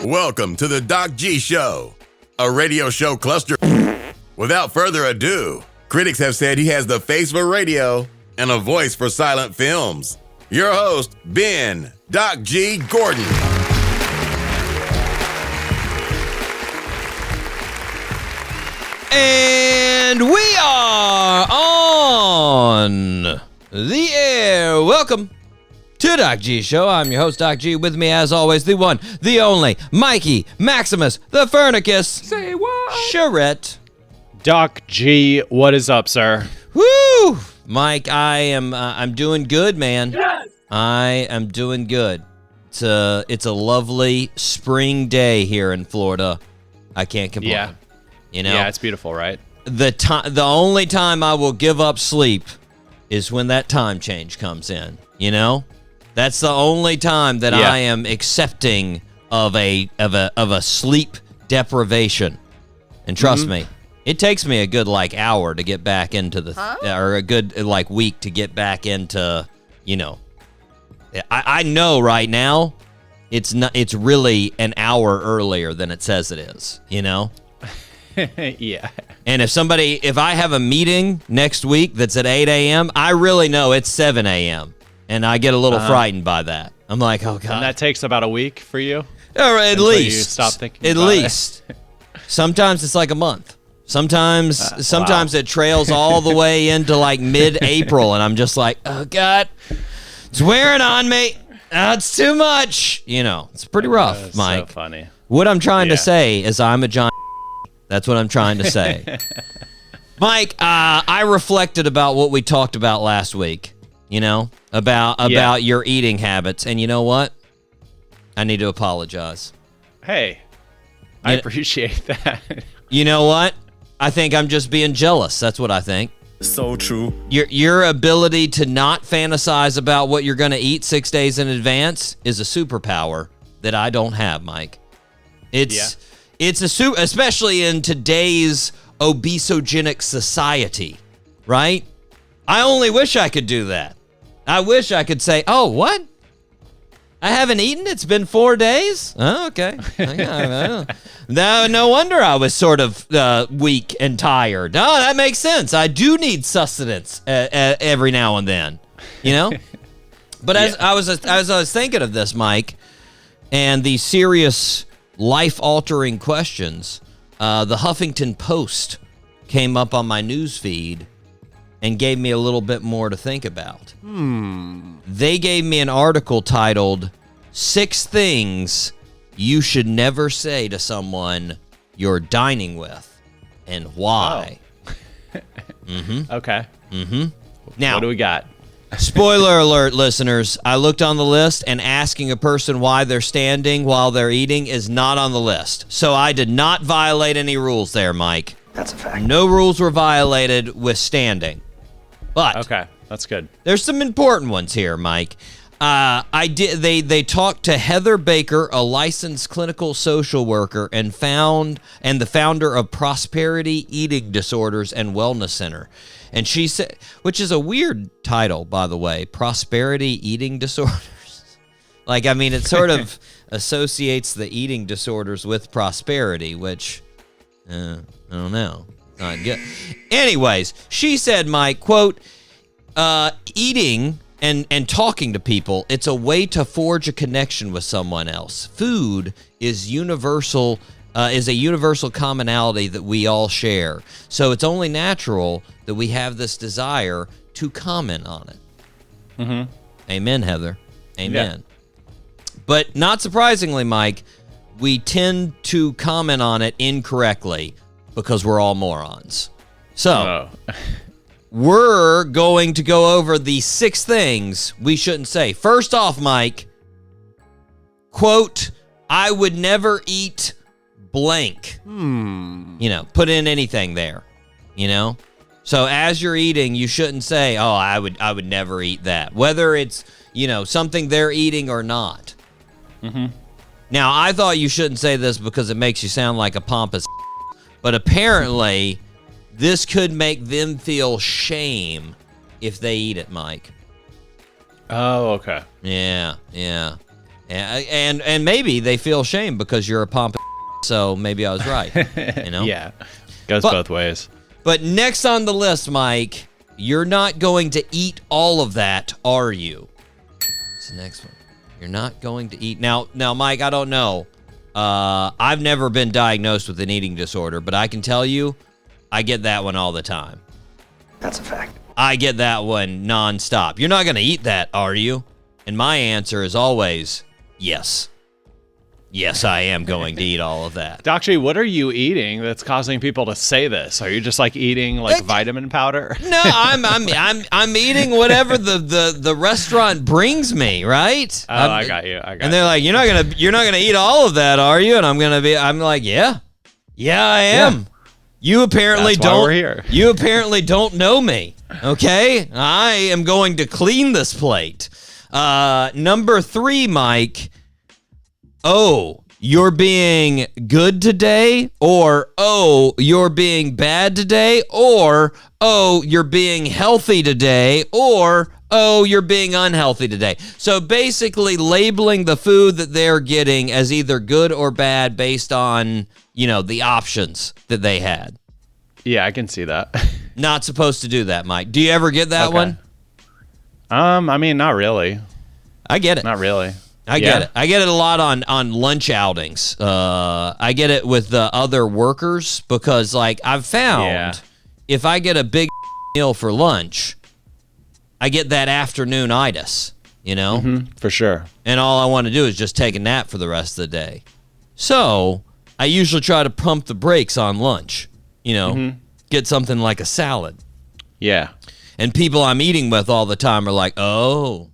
Welcome to the Doc G Show, a radio show cluster. Without further ado, critics have said he has the face for radio and a voice for silent films. Your host, Ben Doc G Gordon. And we are on the air. Welcome to Doc G Show. I'm your host, Doc G. With me, as always, the one, the only, Mikey Maximus, the Furnicus. Say what? Charette. Doc G, what is up, sir? Woo! Mike, I'm doing good, man. Yes! I am doing good. It's a lovely spring day here in Florida. I can't complain. Yeah. You know? Yeah, it's beautiful, right? The only time I will give up sleep is when that time change comes in, you know? That's the only time that I am accepting of a sleep deprivation. And trust me, it takes me a good hour to get back into or a good week to get back into, you know. I know right now it's really an hour earlier than it says it is, you know? Yeah. And if I have a meeting next week that's at 8 a.m., I really know it's 7 a.m. And I get a little frightened by that. I'm like, oh, God. And that takes about a week for you? Or at least. You stop thinking at about least. It. Sometimes it's like a month. Sometimes it trails all the way into mid-April, and I'm just like, oh, God, it's wearing on me. Oh, it's too much. You know, it's pretty rough, Mike. So funny. What I'm trying to say is I'm a giant. That's what I'm trying to say. Mike, I reflected about what we talked about last week, you know, about your eating habits. And you know what? I need to apologize. Hey, I appreciate that. You know what? I think I'm just being jealous. That's what I think. So true. Your ability to not fantasize about what you're going to eat 6 days in advance is a superpower that I don't have, Mike. It's especially in today's obesogenic society, right? I only wish I could do that. I wish I could say, oh, what? I haven't eaten? It's been 4 days? Oh, okay. No wonder I was sort of weak and tired. Oh, that makes sense. I do need sustenance every now and then, you know? But as I was thinking of this, Mike, and the serious life-altering questions, the Huffington Post came up on my news feed and gave me a little bit more to think about. They gave me an article titled, 6 Things You Should Never Say to Someone You're Dining With, and Why. Oh. Okay. Now, what do we got? Spoiler alert, listeners. I looked on the list, and asking a person why they're standing while they're eating is not on the list. So I did not violate any rules there, Mike. That's a fact. No rules were violated with standing. But okay, that's good. There's some important ones here, Mike. They talked to Heather Baker, a licensed clinical social worker and the founder of Prosperity Eating Disorders and Wellness Center. And she said, which is a weird title, by the way, Prosperity Eating Disorders. It sort of associates the eating disorders with prosperity, which, I don't know. Not good. Anyways, she said, Mike, quote, eating and talking to people, it's a way to forge a connection with someone else. Food is a universal commonality that we all share. So it's only natural that we have this desire to comment on it. Amen, Heather. Amen. Yeah. But not surprisingly, Mike, we tend to comment on it incorrectly because we're all morons. So we're going to go over the 6 things we shouldn't say. First off, Mike, quote, I would never eat blank. You know, put in anything there, you know? So as you're eating, you shouldn't say, oh, I would never eat that, whether it's, you know, something they're eating or not. Now, I thought you shouldn't say this because it makes you sound like a pompous, but apparently this could make them feel shame if they eat it, Mike. Oh, okay. Yeah. And maybe they feel shame because you're a pomp. So maybe I was right. You know? Yeah. Goes both ways. But next on the list, Mike, you're not going to eat all of that, are you? What's the next one? You're not going to eat. Now, Mike, I don't know. I've never been diagnosed with an eating disorder, but I can tell you, I get that one all the time. That's a fact. I get that one nonstop. You're not going to eat that, are you? And my answer is always yes. Yes, I am going to eat all of that. Doc G, what are you eating that's causing people to say this? Are you just like eating like vitamin powder? No, I'm eating whatever the restaurant brings me, right? Oh, I got you. And they're like, you're not gonna eat all of that, are you? And I'm like, yeah, I am. Yeah. You apparently That's why we're here. You apparently don't know me. Okay, I am going to clean this plate. Number 3, Mike. Oh, you're being good today, or oh, you're being bad today, or oh, you're being healthy today, or oh, you're being unhealthy today. So basically labeling the food that they're getting as either good or bad based on, the options that they had. Yeah, I can see that. Not supposed to do that, Mike. Do you ever get that one? I mean, not really. I get it. Not really. I get it. I get it a lot on lunch outings. I get it with the other workers because, like, I've found if I get a big meal for lunch, I get that afternoon-itis, For sure. And all I want to do is just take a nap for the rest of the day. So I usually try to pump the brakes on lunch, get something like a salad. Yeah. And people I'm eating with all the time are like, oh,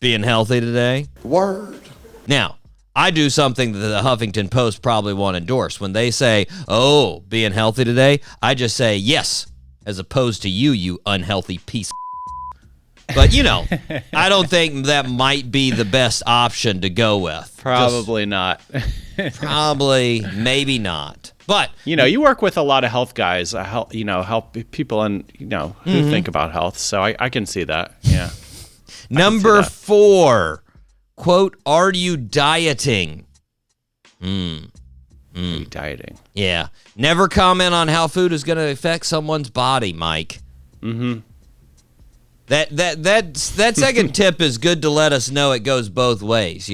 being healthy today? Word. Now, I do something that the Huffington Post probably won't endorse. When they say, oh, being healthy today, I just say yes, as opposed to you unhealthy piece of But, I don't think that might be the best option to go with. Probably not. Probably, maybe not. But you work with a lot of health guys, help people and who think about health. So I can see that. Yeah. Number 4, quote, are you dieting? Are you dieting? Yeah. Never comment on how food is going to affect someone's body, Mike. Mm-hmm. That second tip is good to let us know it goes both ways,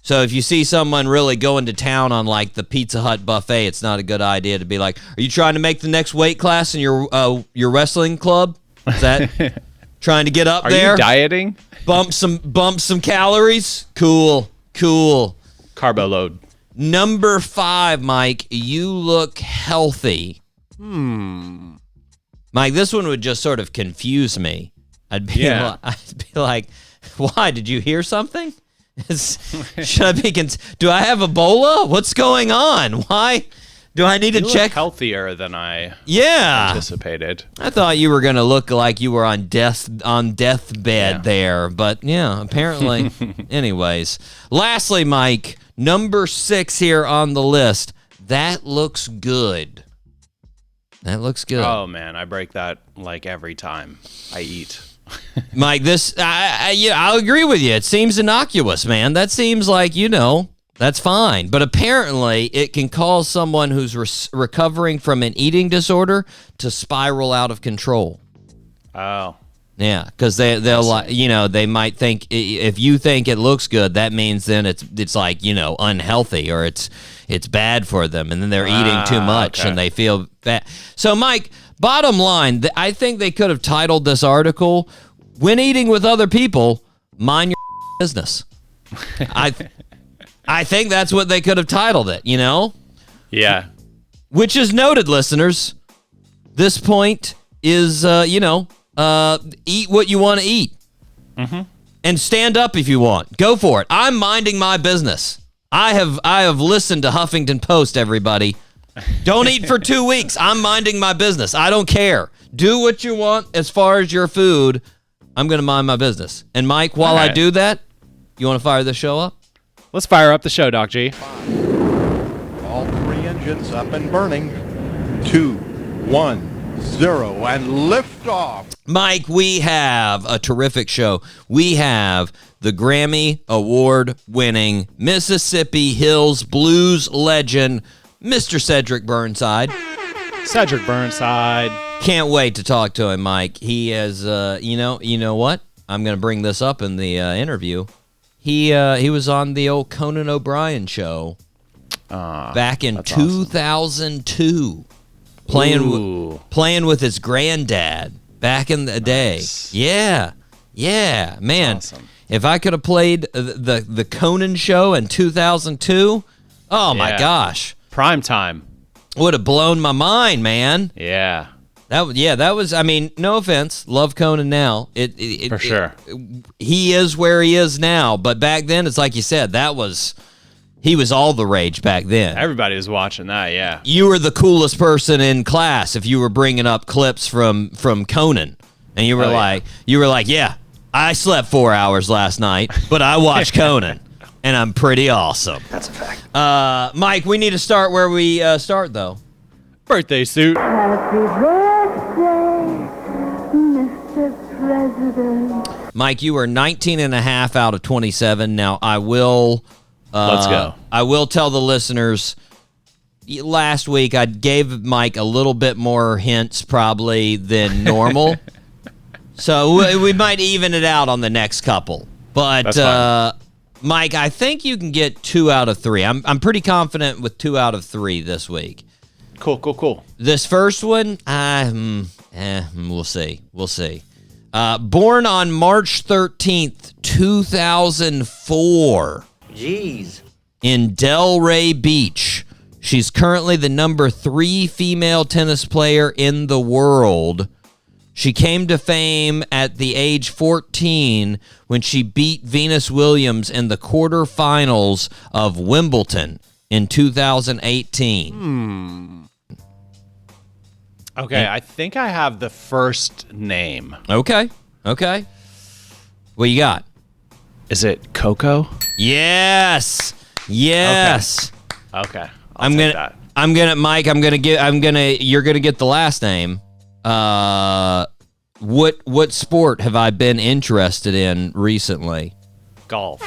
So if you see someone really going to town on like the Pizza Hut buffet, it's not a good idea to be like, are you trying to make the next weight class in your wrestling club? Is that trying to get up there? Are you dieting? Bump some calories? Cool. Carbo load. Number 5, Mike, you look healthy. Mike, this one would just sort of confuse me. I'd be like, why? Did you hear something? Should I be? Do I have Ebola? What's going on? Why do I need to check? Look healthier than I anticipated. I thought you were gonna look like you were on deathbed there, but yeah, apparently. Anyways, lastly, Mike, number 6 here on the list. That looks good. That looks good. Oh man, I break that like every time I eat. Mike, I'll agree with you. It seems innocuous, man. That seems like, that's fine. But apparently it can cause someone who's recovering from an eating disorder to spiral out of control. Oh. Yeah, because they'll like, they might think if you think it looks good, that means then it's like, unhealthy or it's bad for them, and then they're eating too much and they feel fat. So, Mike, bottom line, I think they could have titled this article, "When Eating with Other People, Mind Your Business." I think that's what they could have titled it, Yeah. Which is noted, listeners. This point is, eat what you want to eat. Mm-hmm. And stand up if you want. Go for it. I'm minding my business. I have listened to Huffington Post, everybody. Don't eat for 2 weeks. I'm minding my business. I don't care. Do what you want as far as your food. I'm going to mind my business. And Mike, while I do that, you want to fire the show up? Let's fire up the show, Doc G. All 3 engines up and burning. 2, 1, 0 and lift off. Mike, we have a terrific show. We have the Grammy Award-winning Mississippi Hills blues legend, Mr. Cedric Burnside. Cedric Burnside. Can't wait to talk to him, Mike. He is, you know what? I'm going to bring this up in the interview. He was on the old Conan O'Brien Show back in 2002, awesome. playing with his granddad back in the day. Yeah, man. Awesome. If I could have played the Conan Show in 2002, oh my gosh, prime time would have blown my mind, man. Yeah. That was. I mean, no offense, love Conan now. For sure. He is where he is now, but back then, it's like you said, he was all the rage back then. Everybody was watching that. Yeah. You were the coolest person in class if you were bringing up clips from Conan, and you were yeah, I slept 4 hours last night, but I watched Conan, and I'm pretty awesome. That's a fact. Mike, we need to start where we start though. Birthday suit. Happy birthday, Mr. President. Mike, you were 19 and a half out of 27. Now, I will... Let's go. I will tell the listeners, last week I gave Mike a little bit more hints probably than normal. So we might even it out on the next couple. But, Mike, I think you can get 2 out of 3. I'm pretty confident with 2 out of 3 this week. Cool. This first one, we'll see. Born on March 13th, 2004. Jeez. In Delray Beach. She's currently the number 3 female tennis player in the world. She came to fame at the age 14 when she beat Venus Williams in the quarterfinals of Wimbledon in 2018. Okay, I think I have the first name. Okay. What you got? Is it Coco? Yes. Okay. You're gonna get the last name. What sport have I been interested in recently? Golf.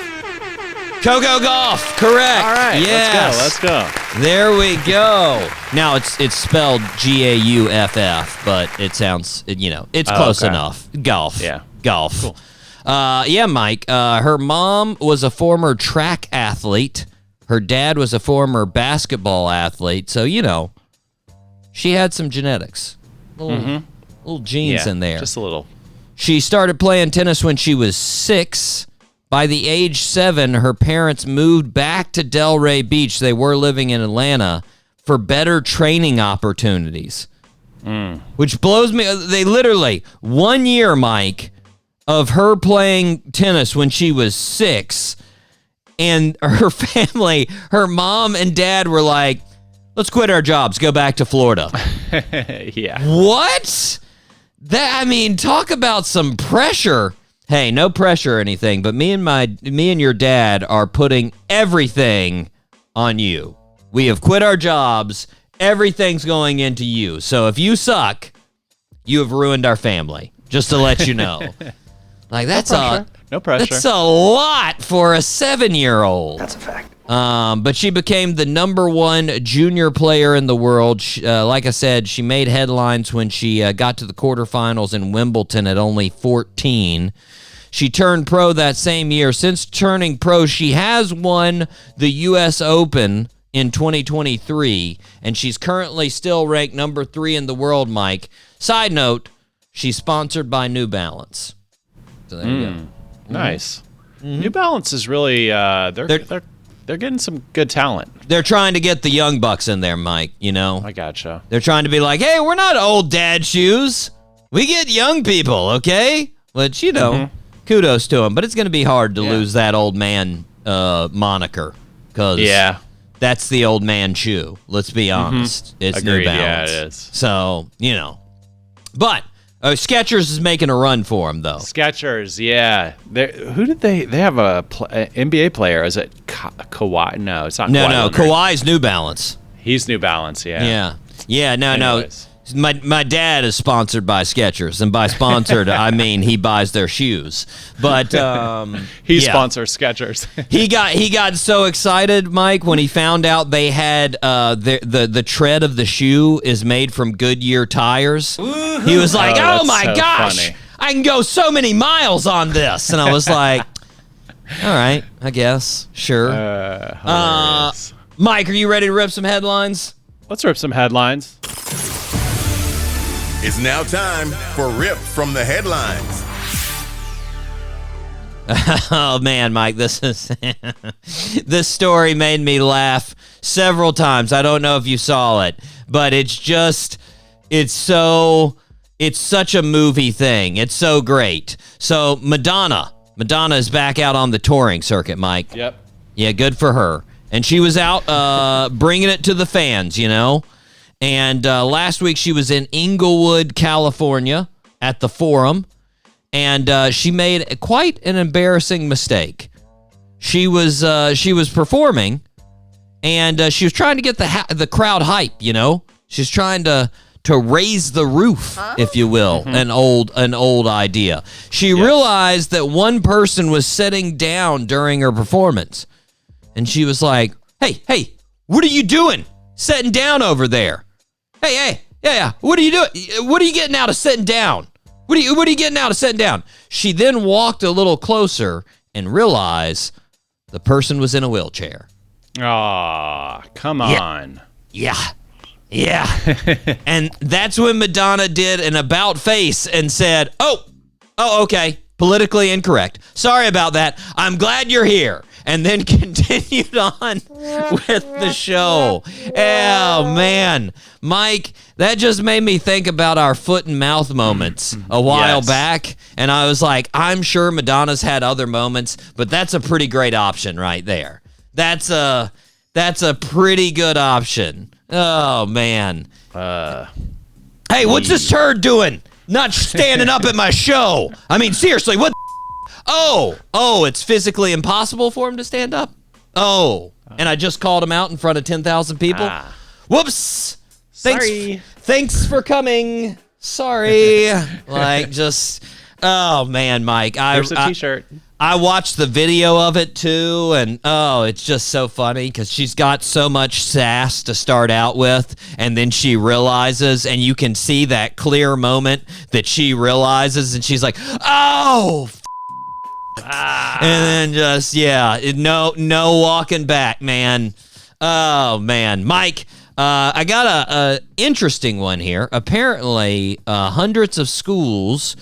Coco Golf, correct. All right, yes. let's go. There we go. Now it's spelled Gauff, but it sounds it's close enough. Golf. Yeah. Golf. Cool. Mike. Her mom was a former track athlete. Her dad was a former basketball athlete. So she had some genetics, little genes in there. Just a little. She started playing tennis when she was 6. By the age 7, her parents moved back to Delray Beach. They were living in Atlanta for better training opportunities, which blows me. They literally 1 year, Mike, of her playing tennis when she was 6, and her family, her mom and dad were like, let's quit our jobs, go back to Florida. Yeah. What? Talk about some pressure. Hey, no pressure or anything, but me and your dad are putting everything on you. We have quit our jobs. Everything's going into you. So if you suck, you have ruined our family. Just to let you know. That's no pressure. That's a lot for a 7-year-old. That's a fact. But she became the number 1 junior player in the world. Like I said, she made headlines when she got to the quarterfinals in Wimbledon at only 14. She turned pro that same year. Since turning pro, she has won the U.S. Open in 2023, and she's currently still ranked number 3 in the world, Mike. Side note, she's sponsored by New Balance. So there you go. Nice. New Balance is really they're getting some good talent. They're trying to get the young bucks in there, Mike, I gotcha. They're trying to be like, hey, we're not old dad shoes. We get young people, okay? Which, kudos to them. But it's going to be hard to lose that old man moniker because that's the old man shoe. Let's be honest. It's Agreed. New Balance. Yeah, it is. So, But Skechers is making a run for him, though. Skechers, yeah. Who did they have a NBA player? Is it Kawhi? No, it's not Kawhi. No, Kawhi's New Balance. He's New Balance, yeah. Yeah. Yeah, no. My dad is sponsored by Skechers, and by sponsored I mean he buys their shoes. But he sponsors Skechers. he got so excited, Mike, when he found out they had the tread of the shoe is made from Goodyear tires. He was like, "Oh my gosh, funny. I can go so many miles on this," and I was like, "All right, I guess, sure." Mike, are you ready to rip some headlines? Let's rip some headlines. It's now time for Rip from the Headlines. Oh man, Mike, this story made me laugh several times. I don't know if you saw it, but it's such a movie thing. It's so great. So Madonna is back out on the touring circuit, Mike. Yep. Yeah, good for her. And she was out bringing it to the fans, you know. And last week she was in Inglewood, California at the Forum, and she made quite an embarrassing mistake. She was performing, and she was trying to get the crowd hype, you know. She's trying to raise the roof, if you will, an old idea. She realized that one person was sitting down during her performance, and she was like, "Hey, what are you doing? Sitting down over there? Hey, yeah. What are you doing? What are you getting out of sitting down? What are you getting out of sitting down?" She then walked a little closer and realized the person was in a wheelchair. Aw, come on. Yeah. And that's when Madonna did an about face and said, oh, okay, politically incorrect. Sorry about that. I'm glad you're here. And then continued on with the show. Oh, man. Mike, that just made me think about our foot and mouth moments a while back. And I was like, I'm sure Madonna's had other moments, but that's a pretty great option right there. That's a pretty good option. Oh, man. Hey, what's this turd doing? Not standing up at my show. I mean, seriously, what? Oh, it's physically impossible for him to stand up? Oh, and I just called him out in front of 10,000 people? Whoops. Sorry. Thanks for coming. Sorry. Oh, man, Mike. Here's a T-shirt. I watched the video of it, too, and, it's just so funny because she's got so much sass to start out with, and then she realizes, and you can see that clear moment that she realizes, and she's like, oh, and then just, no walking back, man. Oh, man. Mike, I got a interesting one here. Apparently, hundreds of schools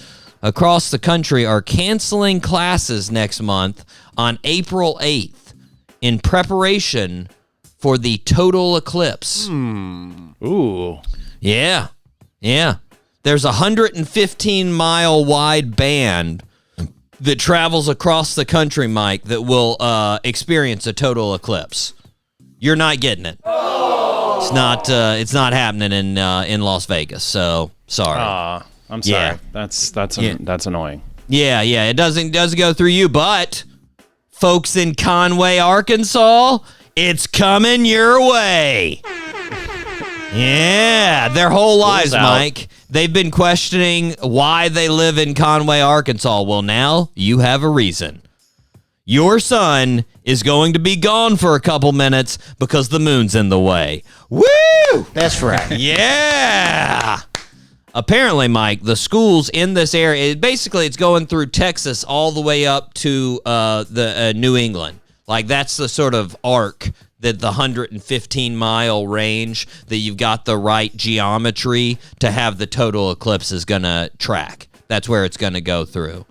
across the country are canceling classes next month on April 8th in preparation for the total eclipse. Ooh. Yeah. There's a 115-mile wide band that travels across the country, Mike, that will experience a total eclipse. You're not getting it. It's not happening in Las Vegas. So sorry. I'm sorry. Yeah. That's annoying. Yeah. It doesn't go through you, but folks in Conway, Arkansas, it's coming your way. Yeah, their whole lives, Mike, they've been questioning why they live in Conway, Arkansas. Well, now you have a reason. Your son is going to be gone for a couple minutes because the moon's in the way. Woo! That's right. Yeah! Apparently, Mike, the schools in this area, it's going through Texas all the way up to the New England. Like, that's the sort of arc that the 115-mile range that you've got the right geometry to have the total eclipse is going to track. That's where it's going to go through.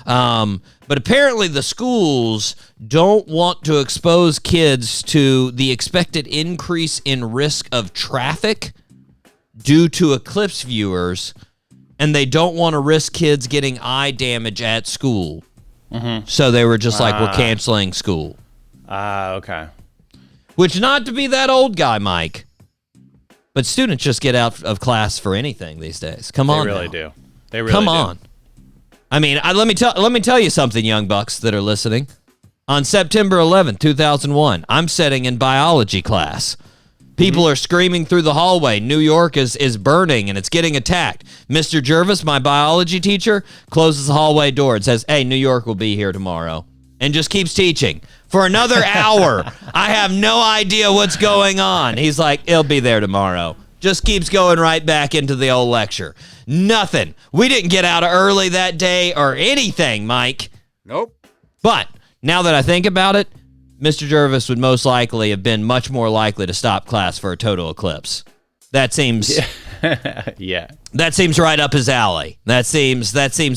But apparently the schools don't want to expose kids to the expected increase in risk of traffic due to eclipse viewers, and they don't want to risk kids getting eye damage at school. Mm-hmm. So they were just like, we're canceling school. Okay. Which, not to be that old guy, Mike, but students just get out of class for anything these days. Come on, they really now. do. They really Come do. on. I mean, let me tell you something, young bucks that are listening. On September 11th, 2001, I'm sitting in biology class. People are screaming through the hallway. New York is burning and it's getting attacked. Mr. Jervis, my biology teacher, closes the hallway door and says, hey, New York will be here tomorrow. And just keeps teaching for another hour. I have no idea what's going on. He's like, it'll be there tomorrow. Just keeps going right back into the old lecture. Nothing. We didn't get out early that day or anything, Mike. Nope. But now that I think about it, Mr. Jervis would most likely have been much more likely to stop class for a total eclipse. That seems Yeah. That seems right up his alley. That seems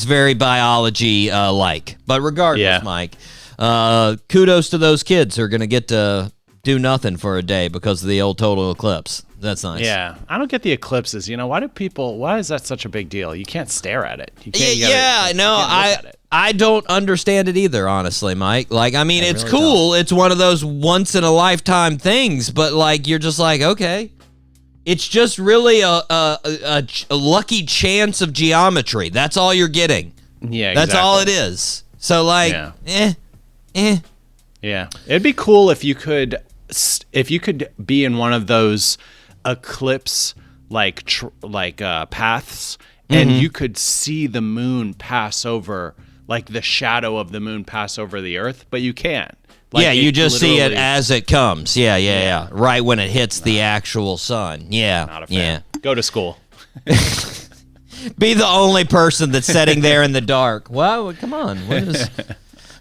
very biology like. But regardless, Mike, kudos to those kids who are going to get to do nothing for a day because of the old total eclipse. That's nice. Yeah. I don't get the eclipses. Why is that such a big deal? You can't stare at it. You can't, I don't understand it either, honestly, Mike. Like, I mean, it's really cool. It's one of those once in a lifetime things, but like, you're just like, okay. It's just really a lucky chance of geometry. That's all you're getting. Yeah, That's all it is. So like, Yeah. It'd be cool if you could be in one of those eclipse paths and you could see the moon pass over, like the shadow of the moon pass over the earth, but you can't. Like, you just see it as it comes. Yeah. Right when it hits the actual sun. Yeah. Not a fan. Go to school. Be the only person that's sitting there in the dark. Well, come on. What's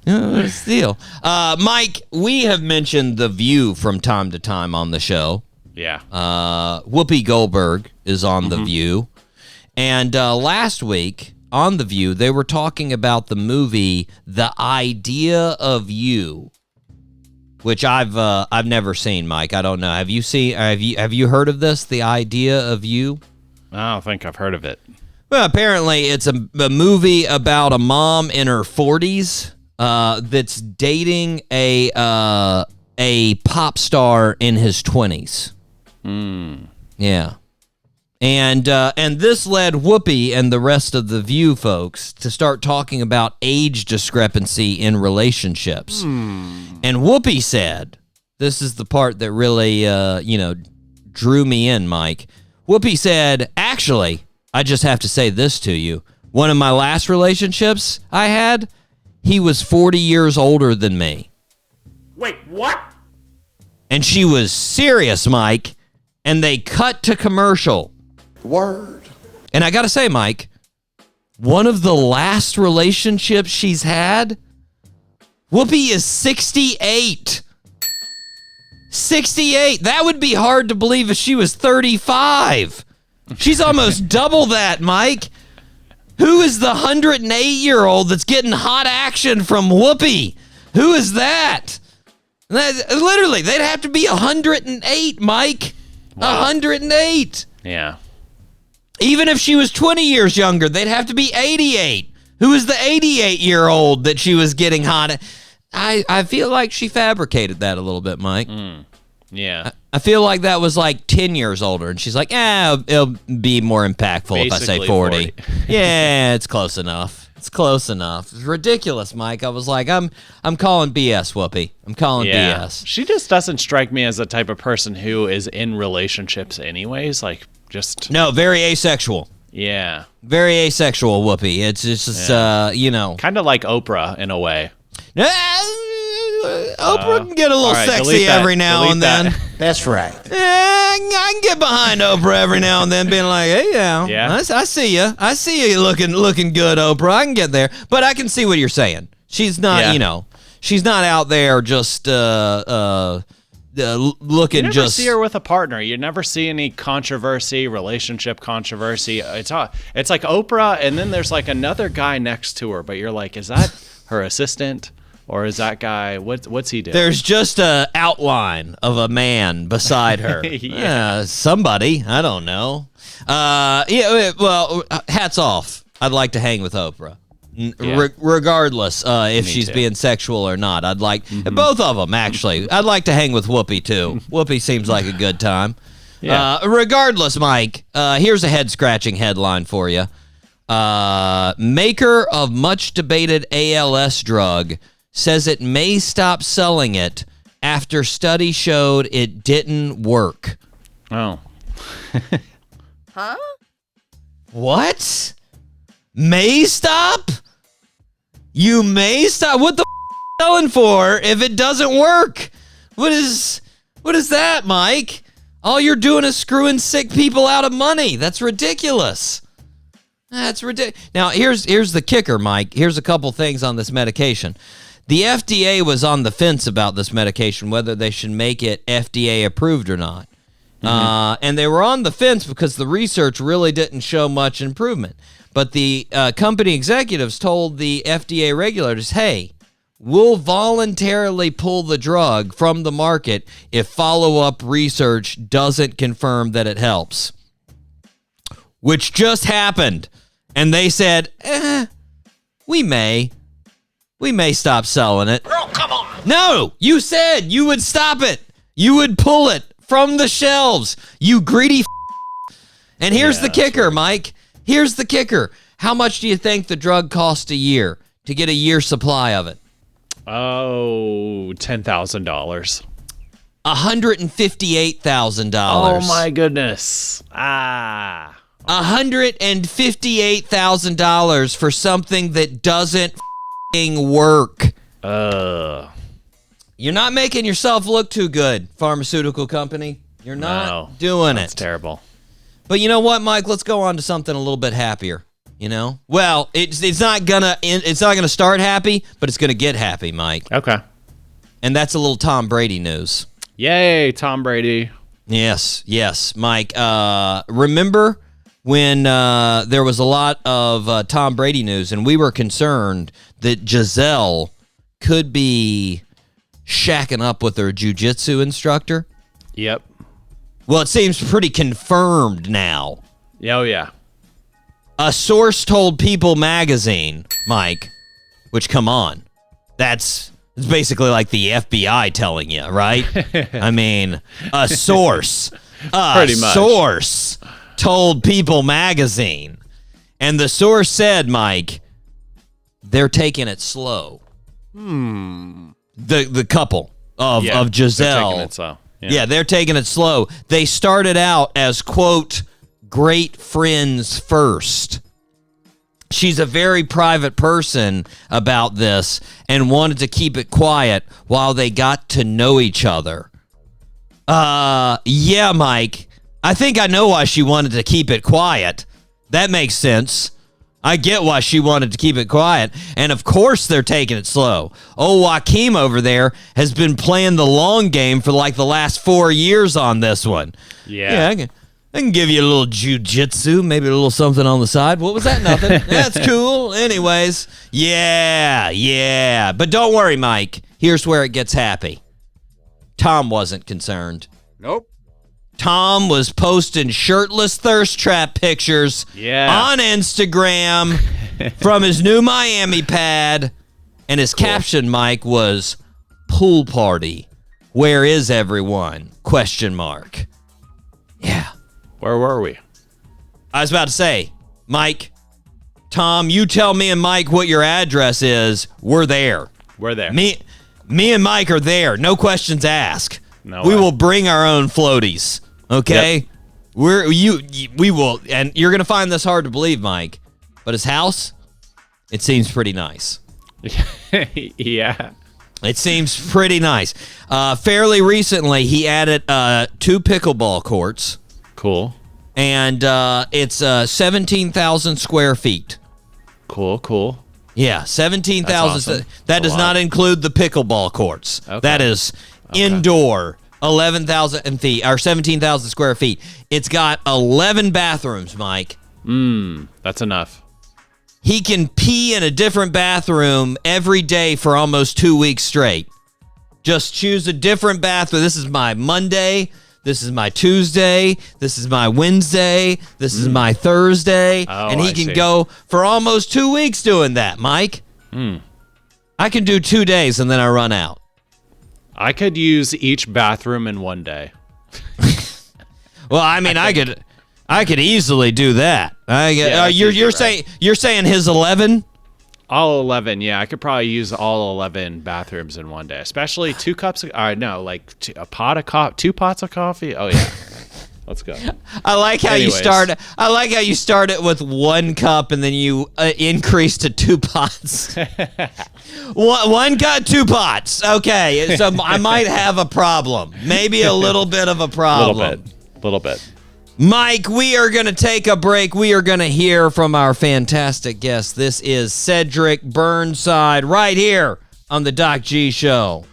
the deal? Mike, we have mentioned The View from time to time on the show. Yeah. Whoopi Goldberg is on The View. And last week on The View, they were talking about the movie The Idea of You, which I've never seen, Mike. I don't know. Have you seen? Have you heard of this? The Idea of You? I don't think I've heard of it. Well, apparently it's a movie about a mom in her 40s that's dating a pop star in his 20s. Yeah. And this led Whoopi and the rest of the View folks to start talking about age discrepancy in relationships. And Whoopi said, this is the part that really, drew me in, Mike. Whoopi said, actually, I just have to say this to you. One of my last relationships I had, he was 40 years older than me. Wait, what? And she was serious, Mike. And they cut to commercial. Word. And I got to say, Mike, one of the last relationships she's had, Whoopi is 68. 68. That would be hard to believe if she was 35. She's almost double that, Mike. Who is the 108-year-old that's getting hot action from Whoopi? Who is that? Literally, they'd have to be 108, Mike. Wow. 108. Yeah. Even if she was 20 years younger, they'd have to be 88. Who is the 88-year-old that she was getting hot? I feel like she fabricated that a little bit, Mike. Yeah. I feel like that was like 10 years older, and she's like, it'll be more impactful if I say 40. Yeah, it's close enough. It's close enough. It's ridiculous, Mike. I was like, I'm calling BS, Whoopi. I'm calling BS. She just doesn't strike me as the type of person who is in relationships anyways. Like, just... No, very asexual. Yeah. Very asexual, Whoopi. It's just, kind of like Oprah in a way. Oprah can get a little sexy every now and then. That's right. I can get behind Oprah every now and then, being like, hey, I see you. I see you looking good, Oprah. I can get there. But I can see what you're saying. She's not, she's not out there just looking you never see her with a partner. You never see any relationship controversy. It's like Oprah, and then there's like another guy next to her, but you're like, is that her assistant? Or is that guy, what's he doing? There's just an outline of a man beside her. Somebody, I don't know. Well, hats off. I'd like to hang with Oprah. Regardless if she's being sexual or not. I'd like, both of them, actually. I'd like to hang with Whoopi, too. Whoopi seems like a good time. Yeah. Regardless, Mike, here's a head-scratching headline for you. Maker of much-debated ALS drug says it may stop selling it after study showed it didn't work. Oh. Huh? What? May stop? You may stop? What the selling for if it doesn't work? What is that, Mike? All you're doing is screwing sick people out of money. That's ridiculous. That's ridiculous. Now, here's the kicker, Mike. Here's a couple things on this medication. The FDA was on the fence about this medication, whether they should make it FDA approved or not. And they were on the fence because the research really didn't show much improvement. But the company executives told the FDA regulators, hey, we'll voluntarily pull the drug from the market if follow-up research doesn't confirm that it helps. Which just happened. And they said, we may stop selling it. Oh, come on. No, you said you would stop it. You would pull it from the shelves, you greedy And here's the kicker, Mike. Here's the kicker. How much do you think the drug costs a year to get a year's supply of it? Oh, $10,000. $158,000. Oh, my goodness. $158,000 for something that doesn't work. You're not making yourself look too good, pharmaceutical company. You're not doing it. That's terrible. But you know what, Mike? Let's go on to something a little bit happier. You know? Well, it's not gonna start happy, but it's gonna get happy, Mike. Okay. And that's a little Tom Brady news. Yay, Tom Brady. Yes, Mike. Remember when there was a lot of Tom Brady news, and we were concerned that Giselle could be shacking up with her jiu-jitsu instructor? Yep. Well, it seems pretty confirmed now. Oh, yeah. A source told People magazine, Mike, which, come on, it's basically like the FBI telling you, right? I mean, a source told People magazine. And the source said, Mike, they're taking it slow. The couple of Giselle. They're taking it slow. Yeah, they're taking it slow. They started out as, quote, great friends first. She's a very private person about this and wanted to keep it quiet while they got to know each other. Yeah, Mike. I think I know why she wanted to keep it quiet. That makes sense. I get why she wanted to keep it quiet. And of course they're taking it slow. Oh, Joaquim over there has been playing the long game for like the last 4 years on this one. Yeah. I can give you a little jiu-jitsu, maybe a little something on the side. What was that? Nothing. That's cool. Anyways, yeah. But don't worry, Mike. Here's where it gets happy. Tom wasn't concerned. Nope. Tom was posting shirtless thirst trap pictures on Instagram from his new Miami pad. And his caption, Mike, was pool party. Where is everyone? ? Yeah. Where were we? I was about to say, Mike, Tom, you tell me and Mike what your address is. We're there. We're there. Me and Mike are there. No questions asked. No we way. will bring our own floaties. Okay? Yep. We will, and you're gonna find this hard to believe, Mike, but his house, it seems pretty nice. Yeah. It seems pretty nice. Fairly recently, he added 2 pickleball courts. Cool. And it's 17,000 square feet. Cool. Yeah, 17,000. Awesome. That does not include the pickleball courts. Okay. That is indoor, 11,000 feet, or 17,000 square feet. It's got 11 bathrooms, Mike. That's enough. He can pee in a different bathroom every day for almost 2 weeks straight. Just choose a different bathroom. This is my Monday. This is my Tuesday. This is my Wednesday. This is my Thursday. And he can go for almost 2 weeks doing that, Mike. I can do 2 days and then I run out. I could use each bathroom in 1 day. Well, I mean, I could easily do that. You're saying his 11? All 11, yeah. I could probably use all 11 bathrooms in 1 day, especially 2 cups of, no, like 2 pots of coffee. Oh, yeah. Let's go. I like how you start. I like how you start it with 1 cup and then you increase to 2 pots. one cup, 2 pots. Okay, so I might have a problem. Maybe a little bit of a problem. Little bit. Mike, we are going to take a break. We are going to hear from our fantastic guest. This is Cedric Burnside right here on the Doc G Show.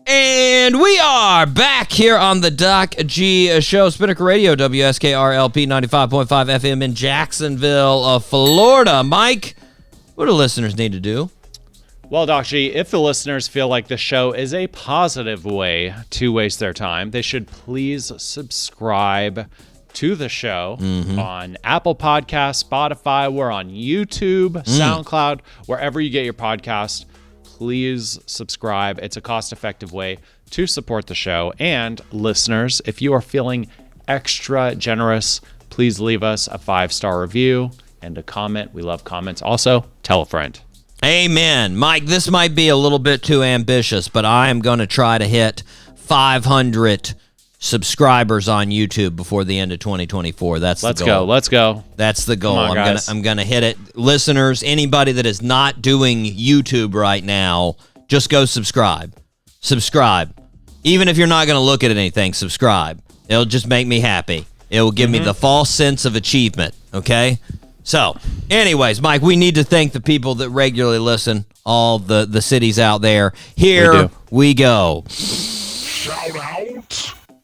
And we are back here on the Doc G Show. Spinnaker Radio, WSKRLP 95.5 FM in Jacksonville, Florida. Mike, what do listeners need to do? Well, Doc G, if the listeners feel like the show is a positive way to waste their time, they should please subscribe to the show on Apple Podcasts, Spotify. We're on YouTube, SoundCloud, wherever you get your podcast. Please subscribe. It's a cost-effective way to support the show. And listeners, if you are feeling extra generous, please leave us a 5-star review and a comment. We love comments. Also, tell a friend. Amen. Mike, this might be a little bit too ambitious, but I am going to try to hit 500 subscribers on YouTube before the end of 2024. That's the goal. Let's go. That's the goal. On, I'm gonna hit it. Listeners, anybody that is not doing YouTube right now, just go subscribe. Subscribe. Even if you're not going to look at anything, subscribe. It'll just make me happy. It will give me the false sense of achievement, okay? So, anyways, Mike, we need to thank the people that regularly listen, all the cities out there. Here we go.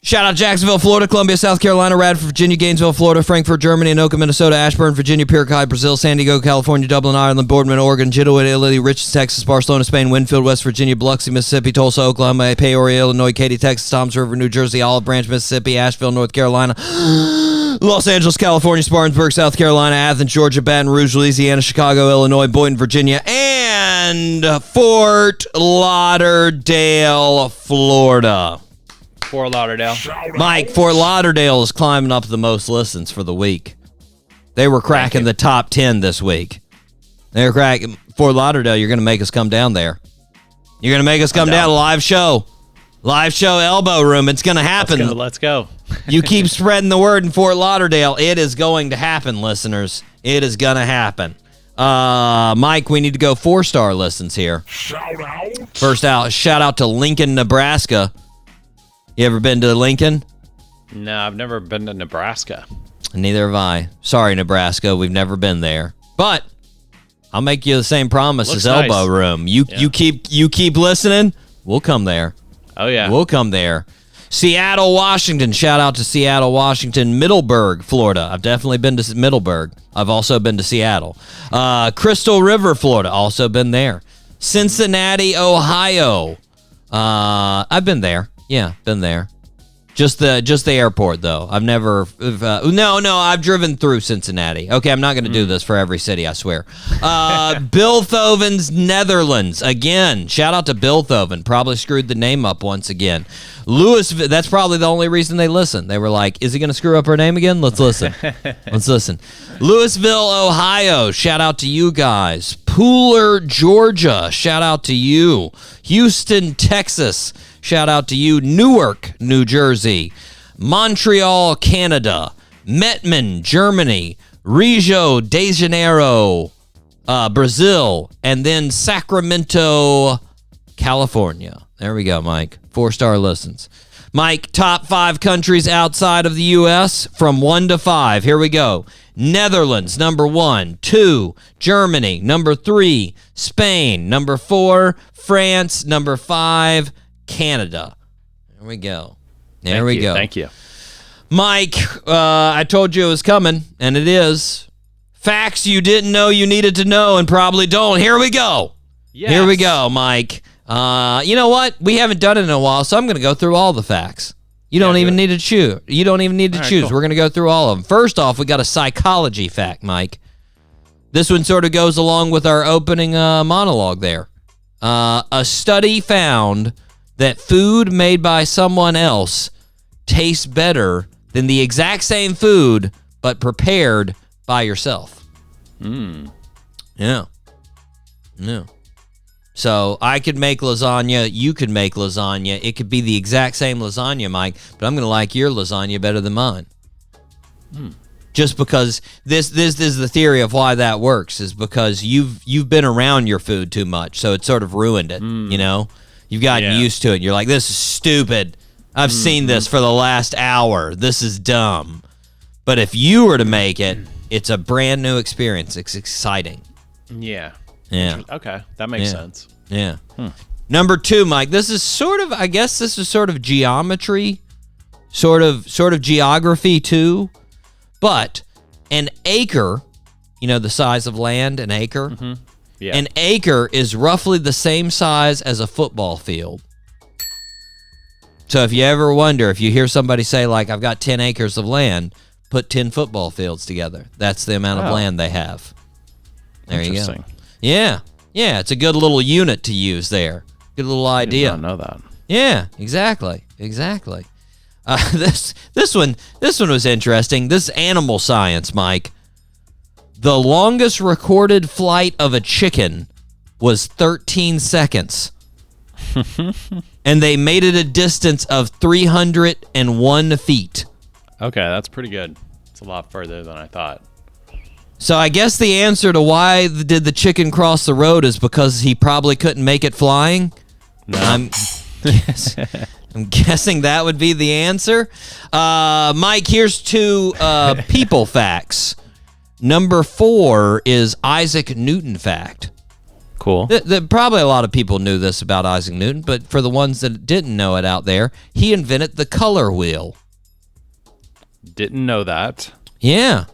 Shout out Jacksonville, Florida, Columbia, South Carolina, Radford, Virginia, Gainesville, Florida, Frankfurt, Germany, Anoka, Minnesota, Ashburn, Virginia, Pircai, Brazil, San Diego, California, Dublin, Ireland, Boardman, Oregon, Jittewood, Italy, Richmond, Texas, Barcelona, Spain, Winfield, West Virginia, Biloxi, Mississippi, Tulsa, Oklahoma, Peoria, Illinois, Katy, Texas, Toms River, New Jersey, Olive Branch, Mississippi, Asheville, North Carolina, Los Angeles, California, Spartanburg, South Carolina, Athens, Georgia, Baton Rouge, Louisiana, Chicago, Illinois, Boynton, Virginia, and Fort Lauderdale, Florida. Fort Lauderdale. Mike, Fort Lauderdale is climbing up the most listens for the week. They were cracking the top 10 this week. They were cracking. Fort Lauderdale, you're going to make us come down there. You're going to make us come down. Live show, Elbow Room. It's going to happen. Let's go. You keep spreading the word in Fort Lauderdale. It is going to happen, listeners. It is going to happen. Mike, we need to go 4-star listens here. First out, shout out to Lincoln, Nebraska. You ever been to Lincoln? No, I've never been to Nebraska. Neither have I. Sorry, Nebraska. We've never been there. But I'll make you the same promise as Elbow Room. You keep listening, we'll come there. Oh, yeah. We'll come there. Seattle, Washington. Shout out to Seattle, Washington. Middleburg, Florida. I've definitely been to Middleburg. I've also been to Seattle. Crystal River, Florida. Also been there. Cincinnati, Ohio. I've been there. Yeah, been there. Just the airport, though. I've never... I've driven through Cincinnati. Okay, I'm not going to do this for every city, I swear. Bilthoven's, Netherlands. Again, shout out to Bilthoven. Probably screwed the name up once again. Louisville, that's probably the only reason they listen. They were like, is he going to screw up her name again? Let's listen. Let's listen. Louisville, Ohio. Shout out to you guys. Pooler, Georgia. Shout out to you. Houston, Texas. Shout out to you. Newark, New Jersey. Montreal, Canada. Mettmann, Germany. Rio de Janeiro, Brazil. And then Sacramento, California. There we go, Mike. 4-star listens. Mike, top 5 countries outside of the U.S. from 1 to 5. Here we go. Netherlands, number 1. 2, Germany. Number 3, Spain. Number 4, France. Number 5, Canada. There we go. There we go. Thank you. Mike, I told you it was coming, and it is. Facts you didn't know you needed to know and probably don't. Here we go. Yes. Here we go, Mike. You know what? We haven't done it in a while, so I'm going to go through all the facts. You don't even need to choose. You don't even need to choose. Cool. We're going to go through all of them. First off, we got a psychology fact, Mike. This one sort of goes along with our opening monologue there. A study found that food made by someone else tastes better than the exact same food, but prepared by yourself. Yeah. So I could make lasagna. You could make lasagna. It could be the exact same lasagna, Mike, but I'm going to like your lasagna better than mine. Just because this is the theory of why that works, is because you've been around your food too much, so it sort of ruined it. You know, you've gotten used to it. You're like, this is stupid. I've seen this for the last hour. This is dumb. But if you were to make it, it's a brand new experience. It's exciting. Yeah. Yeah. Okay, that makes sense. Yeah. Number 2, Mike. This is sort of, I guess this is sort of geometry, sort of geography too. But an acre, you know, the size of land, an acre. Yeah. An acre is roughly the same size as a football field. So if you ever wonder, if you hear somebody say, like, I've got 10 acres of land, put 10 football fields together. That's the amount of land they have. There you go. Yeah. Yeah, it's a good little unit to use there. Good little idea. I did not know that. Yeah, exactly. This one was interesting. This is animal science, Mike. The longest recorded flight of a chicken was 13 seconds. And they made it a distance of 301 feet. Okay, that's pretty good. It's a lot further than I thought. So I guess the answer to why did the chicken cross the road is because he probably couldn't make it flying. No. I'm guessing that would be the answer. Mike, here's 2 people facts. Number 4 is Isaac Newton fact. Cool. Probably a lot of people knew this about Isaac Newton, but for the ones that didn't know it out there, he invented the color wheel. Didn't know that. Yeah.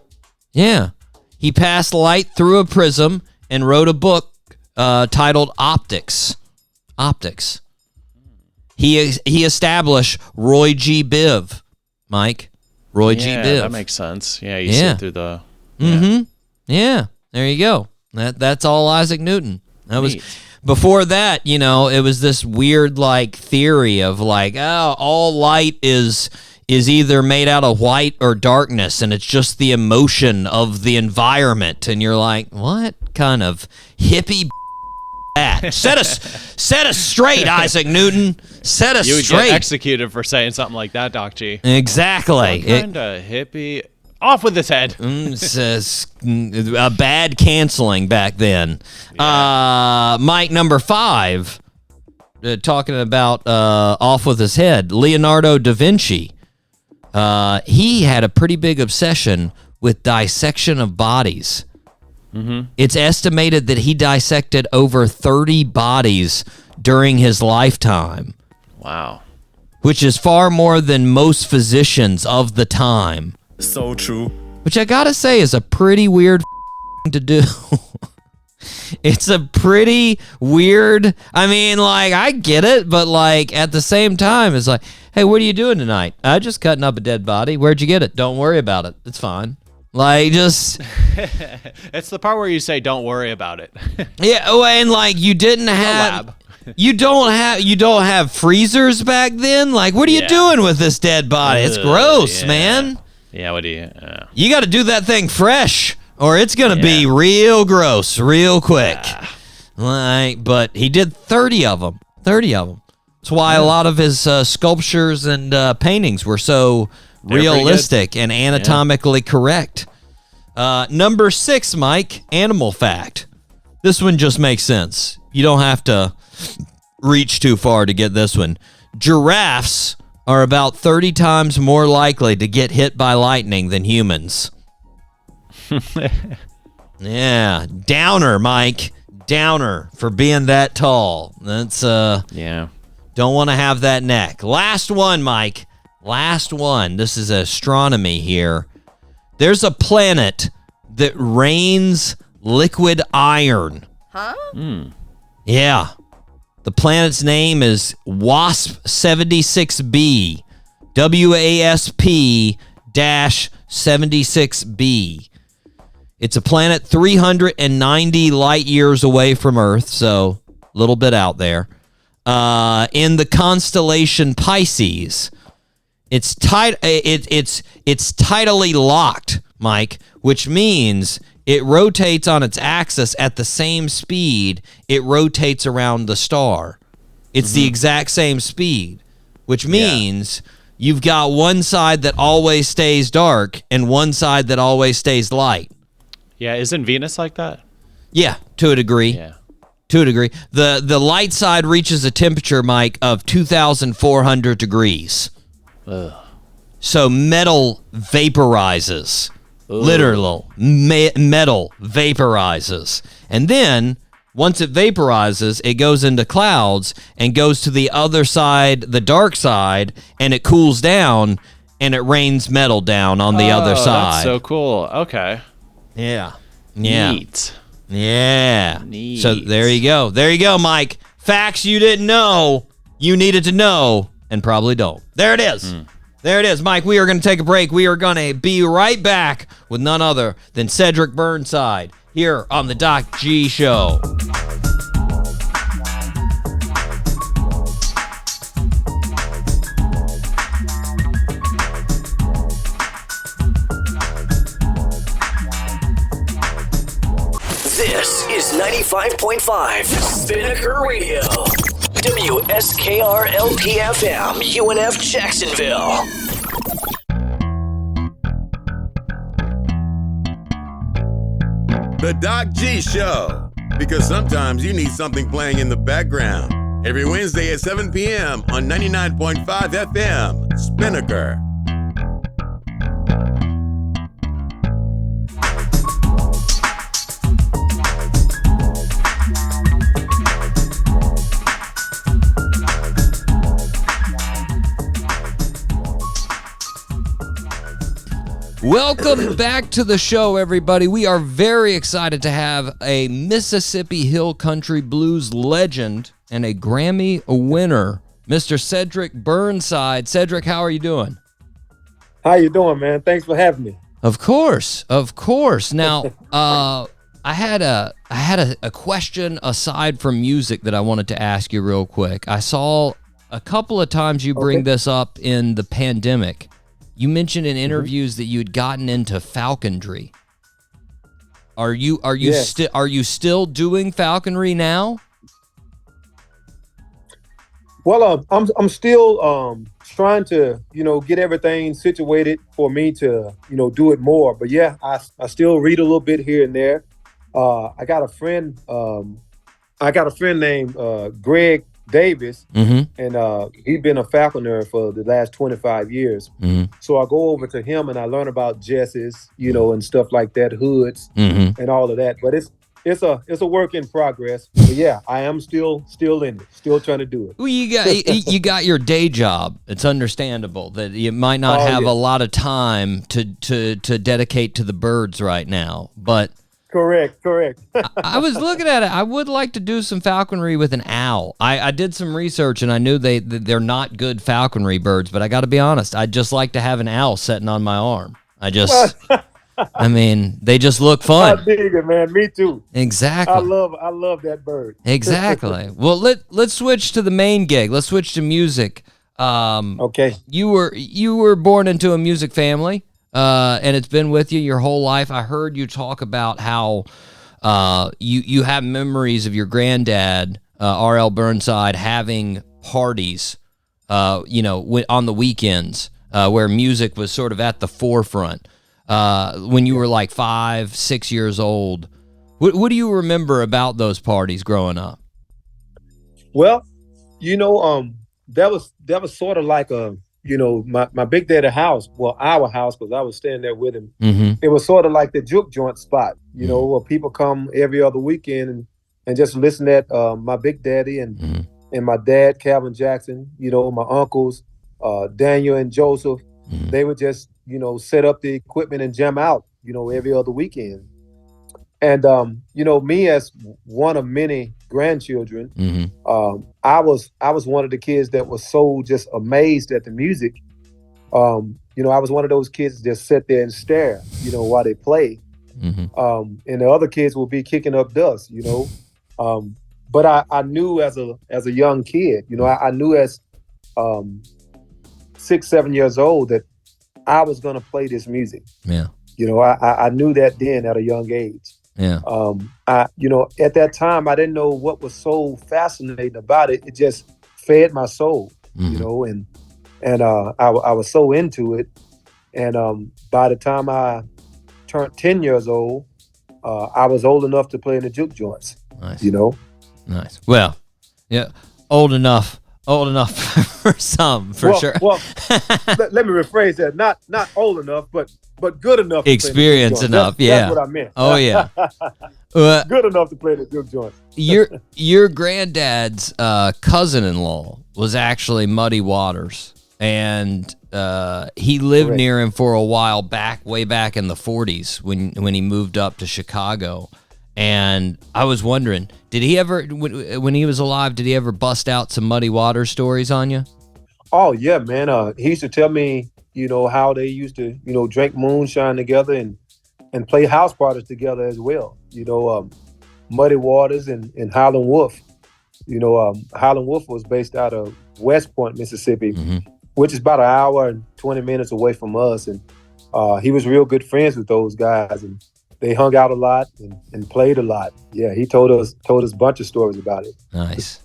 He passed light through a prism and wrote a book titled Optics. He established Roy G. Biv, Mike. Roy G. Biv. That makes sense. Yeah, you see it through the... Yeah, there you go. That's all Isaac Newton. That was before that, you know, it was this weird like theory of like, oh, all light is either made out of white or darkness, and it's just the emotion of the environment. And you're like, what kind of hippie that? Set us straight, Isaac Newton. Set us you would straight. Get executed for saying something like that, Doc G. Exactly. Kind of hippie. Off with his head. Says a bad canceling back then. Yeah. Mike, number 5, talking about off with his head. Leonardo da Vinci. He had a pretty big obsession with dissection of bodies. It's estimated that he dissected over 30 bodies during his lifetime. Wow. Which is far more than most physicians of the time. So true. Which I gotta say is a pretty weird to do. It's a pretty weird, I mean, like, I get it, but, like, at the same time, it's like, hey, what are you doing tonight? I'm just cutting up a dead body. Where'd you get it? Don't worry about it. It's fine. Like, just... It's the part where you say, don't worry about it. Yeah, and, like, you didn't have... You don't have freezers back then? Like, what are you doing with this dead body? It's gross, man. Yeah, what do you... You got to do that thing fresh, or it's going to be real gross real quick. Like, but he did 30 of them. 30 of them. That's why a lot of his sculptures and paintings were so realistic and anatomically correct. Number 6, Mike, animal fact. This one just makes sense. You don't have to reach too far to get this one. Giraffes are about 30 times more likely to get hit by lightning than humans. Yeah. Downer, Mike. Downer for being that tall. That's, don't want to have that neck. Last one, Mike. Last one. This is astronomy here. There's a planet that rains liquid iron. Huh? Yeah. The planet's name is WASP-76b. WASP-76b. It's a planet 390 light years away from Earth, so a little bit out there. In the constellation Pisces. It's tidally locked, Mike, which means it rotates on its axis at the same speed it rotates around the star. It's the exact same speed, which means you've got one side that always stays dark and one side that always stays light. Yeah, isn't Venus like that? Yeah, to a degree. Yeah. To a degree. The light side reaches a temperature, Mike, of 2,400 degrees. Ugh. So metal vaporizes. Literal. Metal vaporizes. And then, once it vaporizes, it goes into clouds and goes to the other side, the dark side, and it cools down, and it rains metal down on the other side. That's so cool. Okay. Yeah. Neat. Yeah. Neat. So there you go. There you go, Mike. Facts you didn't know, you needed to know, and probably don't. There it is. There it is, Mike. We are going to take a break. We are going to be right back with none other than Cedric Burnside here on the Doc G Show. This is 95.5 Spinnaker Radio. WSKR LPFM, UNF Jacksonville. The Doc G Show. Because sometimes you need something playing in the background. Every Wednesday at 7 p.m. on 99.5 FM, Spinnaker. Welcome back to the show, everybody. We are very excited to have a Mississippi Hill Country Blues legend and a Grammy winner, Mr. Cedric Burnside. Cedric, how are you doing? How you doing, man? Thanks for having me. Of course. Now, I had a question aside from music that I wanted to ask you real quick. I saw a couple of times you bring this up in the pandemic. You mentioned in interviews that you had gotten into falconry. Are you still doing falconry now? Well, I'm still trying to get everything situated for me to do it more. But yeah, I still read a little bit here and there. I got a friend named Greg Davis, and he's been a falconer for the last 25 years. So I go over to him and I learn about jesses, and stuff like that, hoods, and all of that. But it's a work in progress. But yeah, I am still in it, still trying to do it. Well, you got your day job. It's understandable that you might not have a lot of time to dedicate to the birds right now, but. Correct. I was looking at it. I would like to do some falconry with an owl. I did some research and I knew they're not good falconry birds, but I got to be honest, I'd just like to have an owl sitting on my arm. I mean, they just look fun. I dig it, man. Me too. Exactly. I love that bird. Exactly. Well, let's switch to the main gig. Let's switch to music. Okay. You were born into a music family. And it's been with you your whole life. I heard you talk about how you have memories of your granddad, R.L. Burnside, having parties, on the weekends where music was sort of at the forefront. When you were like 5, 6 years old, what do you remember about those parties growing up? Well, that was sort of like my big daddy house, well, our house, because I was staying there with him. It was sort of like the juke joint spot, where people come every other weekend and just listen at my big daddy and my dad, Calvin Jackson, my uncles, Daniel and Joseph. They would just, set up the equipment and jam out, every other weekend. And, me as one of many grandchildren, I was one of the kids that was so just amazed at the music. I was one of those kids that just sit there and stare, while they play. And the other kids would be kicking up dust, But I knew as a young kid, I knew as 6, 7 years old that I was going to play this music. Yeah. I knew that then at a young age. Yeah. At that time, I didn't know what was so fascinating about it. It just fed my soul, and I was so into it. And by the time I turned 10 years old, I was old enough to play in the juke joints. Nice. Nice. Well, yeah, old enough for some, sure. Well, let me rephrase that. Not old enough, but good enough. Experience enough. Yeah. That's what I meant. Oh yeah. Good enough to play the juke joints. Your granddad's cousin-in-law was actually Muddy Waters, and he lived Correct. near him for a while way back in the 40s when he moved up to Chicago. And I was wondering, did he ever, when he was alive, did he ever bust out some Muddy Waters stories on you? Oh yeah, man. He used to tell me, how they used to, drink moonshine together and play house parties together as well. Muddy Waters and Howlin' Wolf. Howlin' Wolf was based out of West Point, Mississippi, which is about an hour and 20 minutes away from us. And he was real good friends with those guys, and they hung out a lot and played a lot. Yeah, he told us a bunch of stories about it. Nice.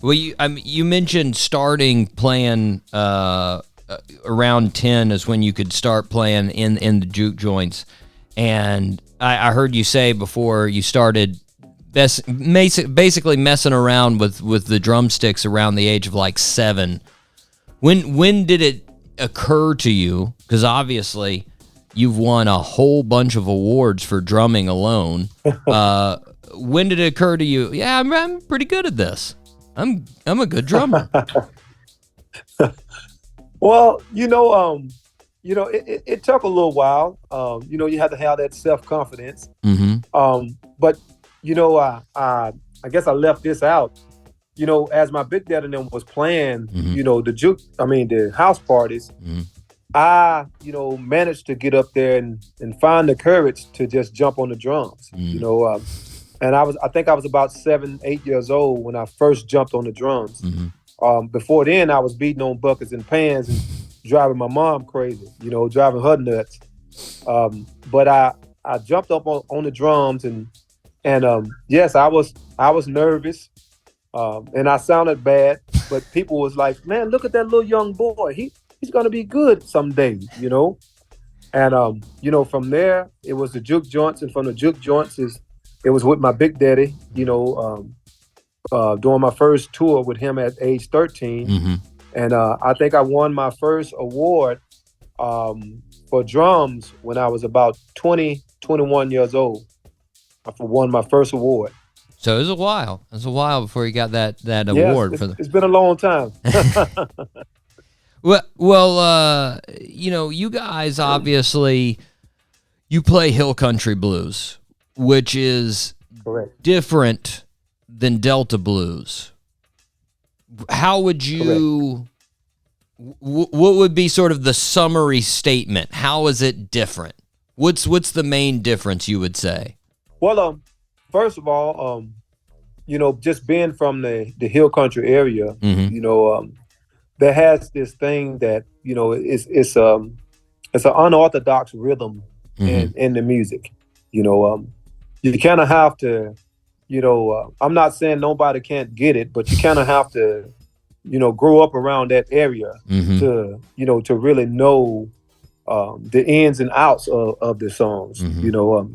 Well, you mentioned starting playing around 10 is when you could start playing in the juke joints, and I heard you say before you started basically messing around with the drumsticks around the age of like 7. When did it occur to you? Because obviously you've won a whole bunch of awards for drumming alone. When did it occur to you? Yeah, I'm pretty good at this. I'm a good drummer. Well, it took a little while. You have to have that self-confidence. But I guess I left this out. As my big dad and them was playing, the house parties. I, managed to get up there and find the courage to just jump on the drums, and I think I was about 7, 8 years old when I first jumped on the drums. Before then I was beating on buckets and pans and driving my mom crazy, driving her nuts. But I jumped up on the drums and yes, I was nervous, and I sounded bad, but people was like, man, look at that little young boy. He's going to be good someday, And, from there, it was the juke joints. And from the juke joints, it was with my big daddy, doing my first tour with him at age 13. And I think I won my first award for drums when I was about 21 years old. I won my first award. So it was a while. It was a while before you got that award. It's been a long time. Well, you guys obviously, you play hill country blues, which is correct, different than Delta blues. How would you, what would be sort of the summary statement? How is it different? What's the main difference you would say? Well, first of all, just being from the hill country area, there has this thing that it's an unorthodox rhythm in the music. You kind of have to, I'm not saying nobody can't get it, but you kind of have to, grow up around that area to really know the ins and outs of the songs.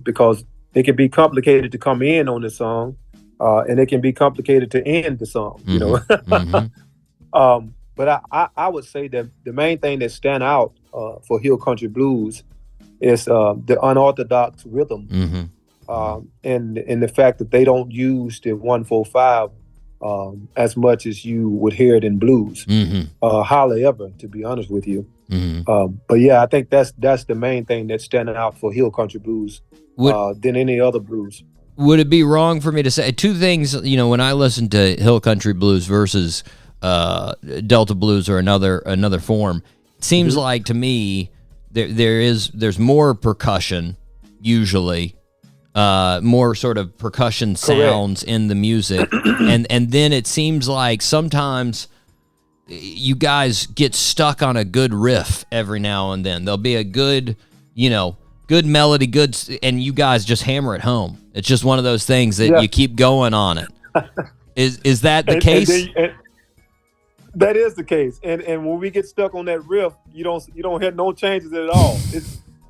Because it can be complicated to come in on the song, and it can be complicated to end the song. But I would say that the main thing that stand out for hill country blues is the unorthodox rhythm, and the fact that they don't use the 1-4-5 as much as you would hear it in blues, hardly ever, to be honest with you. But yeah, I think that's the main thing that's standing out for hill country blues than any other blues. Would it be wrong for me to say two things? When I listen to hill country blues versus Delta blues or another form, it seems like to me there's more percussion usually, more sort of percussion sounds in the music, and then it seems like sometimes you guys get stuck on a good riff every now and then. There'll be a good good melody, and you guys just hammer it home. It's just one of those things that you keep going on it. Is that the case? That is the case. And when we get stuck on that riff, you don't hear no changes at all.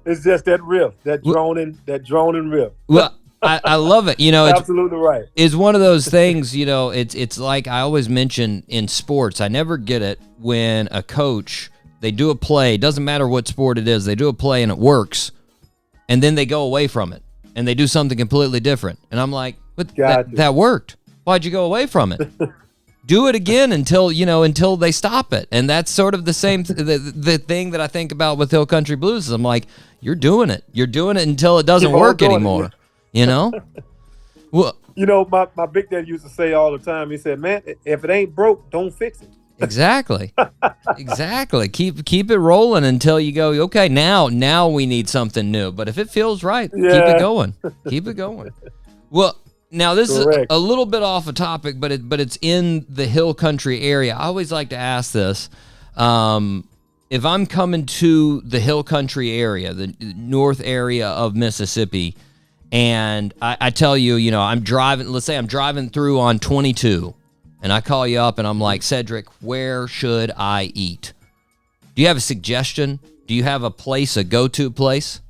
It's just that riff, that droning riff. Well, I love it. Absolutely right. It's one of those things, it's like I always mention in sports. I never get it when a coach, they do a play, doesn't matter what sport it is, they do a play and it works, and then they go away from it and they do something completely different. And I'm like, but that worked. Why'd you go away from it? Do it again until they stop it. And that's sort of the same the thing that I think about with Hill Country Blues is I'm like, you're doing it until it doesn't work anymore. Well, my big dad used to say all the time, he said, man, if it ain't broke, don't fix it. Exactly. Keep it rolling until you go, okay, now we need something new. But if it feels right, keep it going. Keep it going. Well, now this is a little bit off a topic, but it's in the Hill Country area. I always like to ask this. If I'm coming to the Hill Country area, the north area of Mississippi, and I tell you, I'm driving, let's say I'm driving through on 22, and I call you up and I'm like, Cedric, where should I eat? Do you have a suggestion? Do you have a place, a go-to place?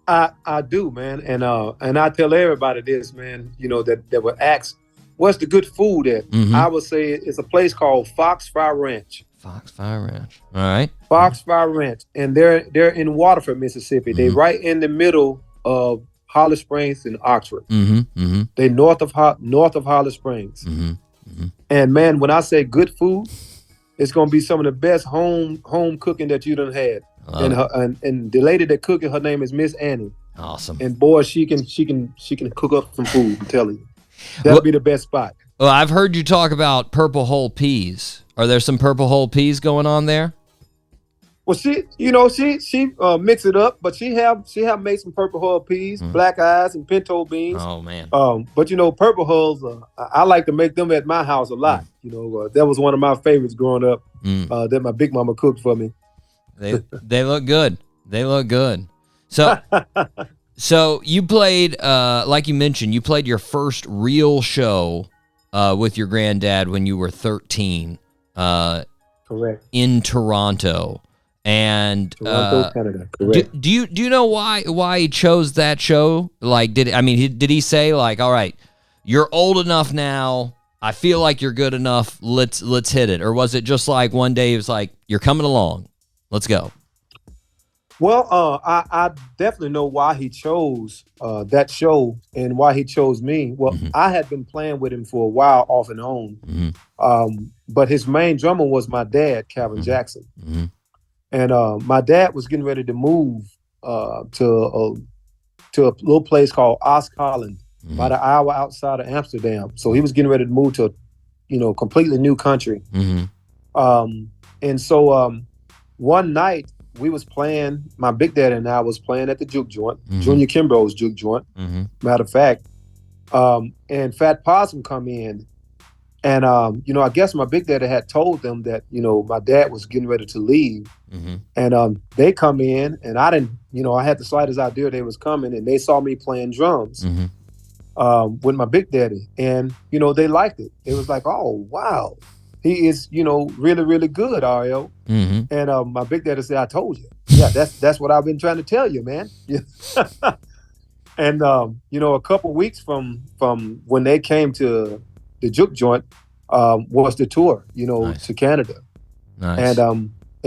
I do, man. And I tell everybody this, man, that would ask, what's the good food at? Mm-hmm. I would say it's a place called Foxfire Ranch. Foxfire Ranch. All right. Foxfire Ranch. And they're in Waterford, Mississippi. Mm-hmm. They're right in the middle of Holly Springs and Oxford. Mm-hmm. Mm-hmm. They north of Holly Springs. Mm-hmm. Mm-hmm. And man, when I say good food, it's gonna be some of the best home cooking that you done had. And the lady that cooked it, her name is Miss Annie. Awesome. And boy, she can cook up some food. I'm telling you, that'll be the best spot. Well, I've heard you talk about purple hull peas. Are there some purple hull peas going on there? Well, she mix it up, but she have made some purple hull peas, black eyes, and pinto beans. Oh man. But purple hulls, I like to make them at my house a lot. That was one of my favorites growing up. That my big mama cooked for me. They look good. They look good. So you played, like you mentioned, you played your first real show with your granddad when you were 13. Correct. In Toronto. And Toronto, Canada. Correct. Do you know why he chose that show? Like, did he say like, all right, you're old enough now, I feel like you're good enough, let's hit it? Or was it just like one day he was like, you're coming along, let's go? Well, I definitely know why he chose that show and why he chose me. Well, I had been playing with him for a while off and on. But his main drummer was my dad, Calvin Jackson. And my dad was getting ready to move to a little place called Oscolin, about an hour outside of Amsterdam. So he was getting ready to move to a completely new country. And so one night we was playing, my big dad and I was playing at the juke joint, Junior Kimbrough's juke joint, matter of fact. And Fat Possum come in. And, I guess my big daddy had told them that, my dad was getting ready to leave. And they come in, and I didn't, I had the slightest idea they was coming, and they saw me playing drums with my big daddy. And, they liked it. It was like, oh, wow, he is, really, really good, Ariel. And my big daddy said, I told you. Yeah, that's what I've been trying to tell you, man. And, a couple weeks from when they came to the juke joint was the tour, Nice. to Canada. Nice.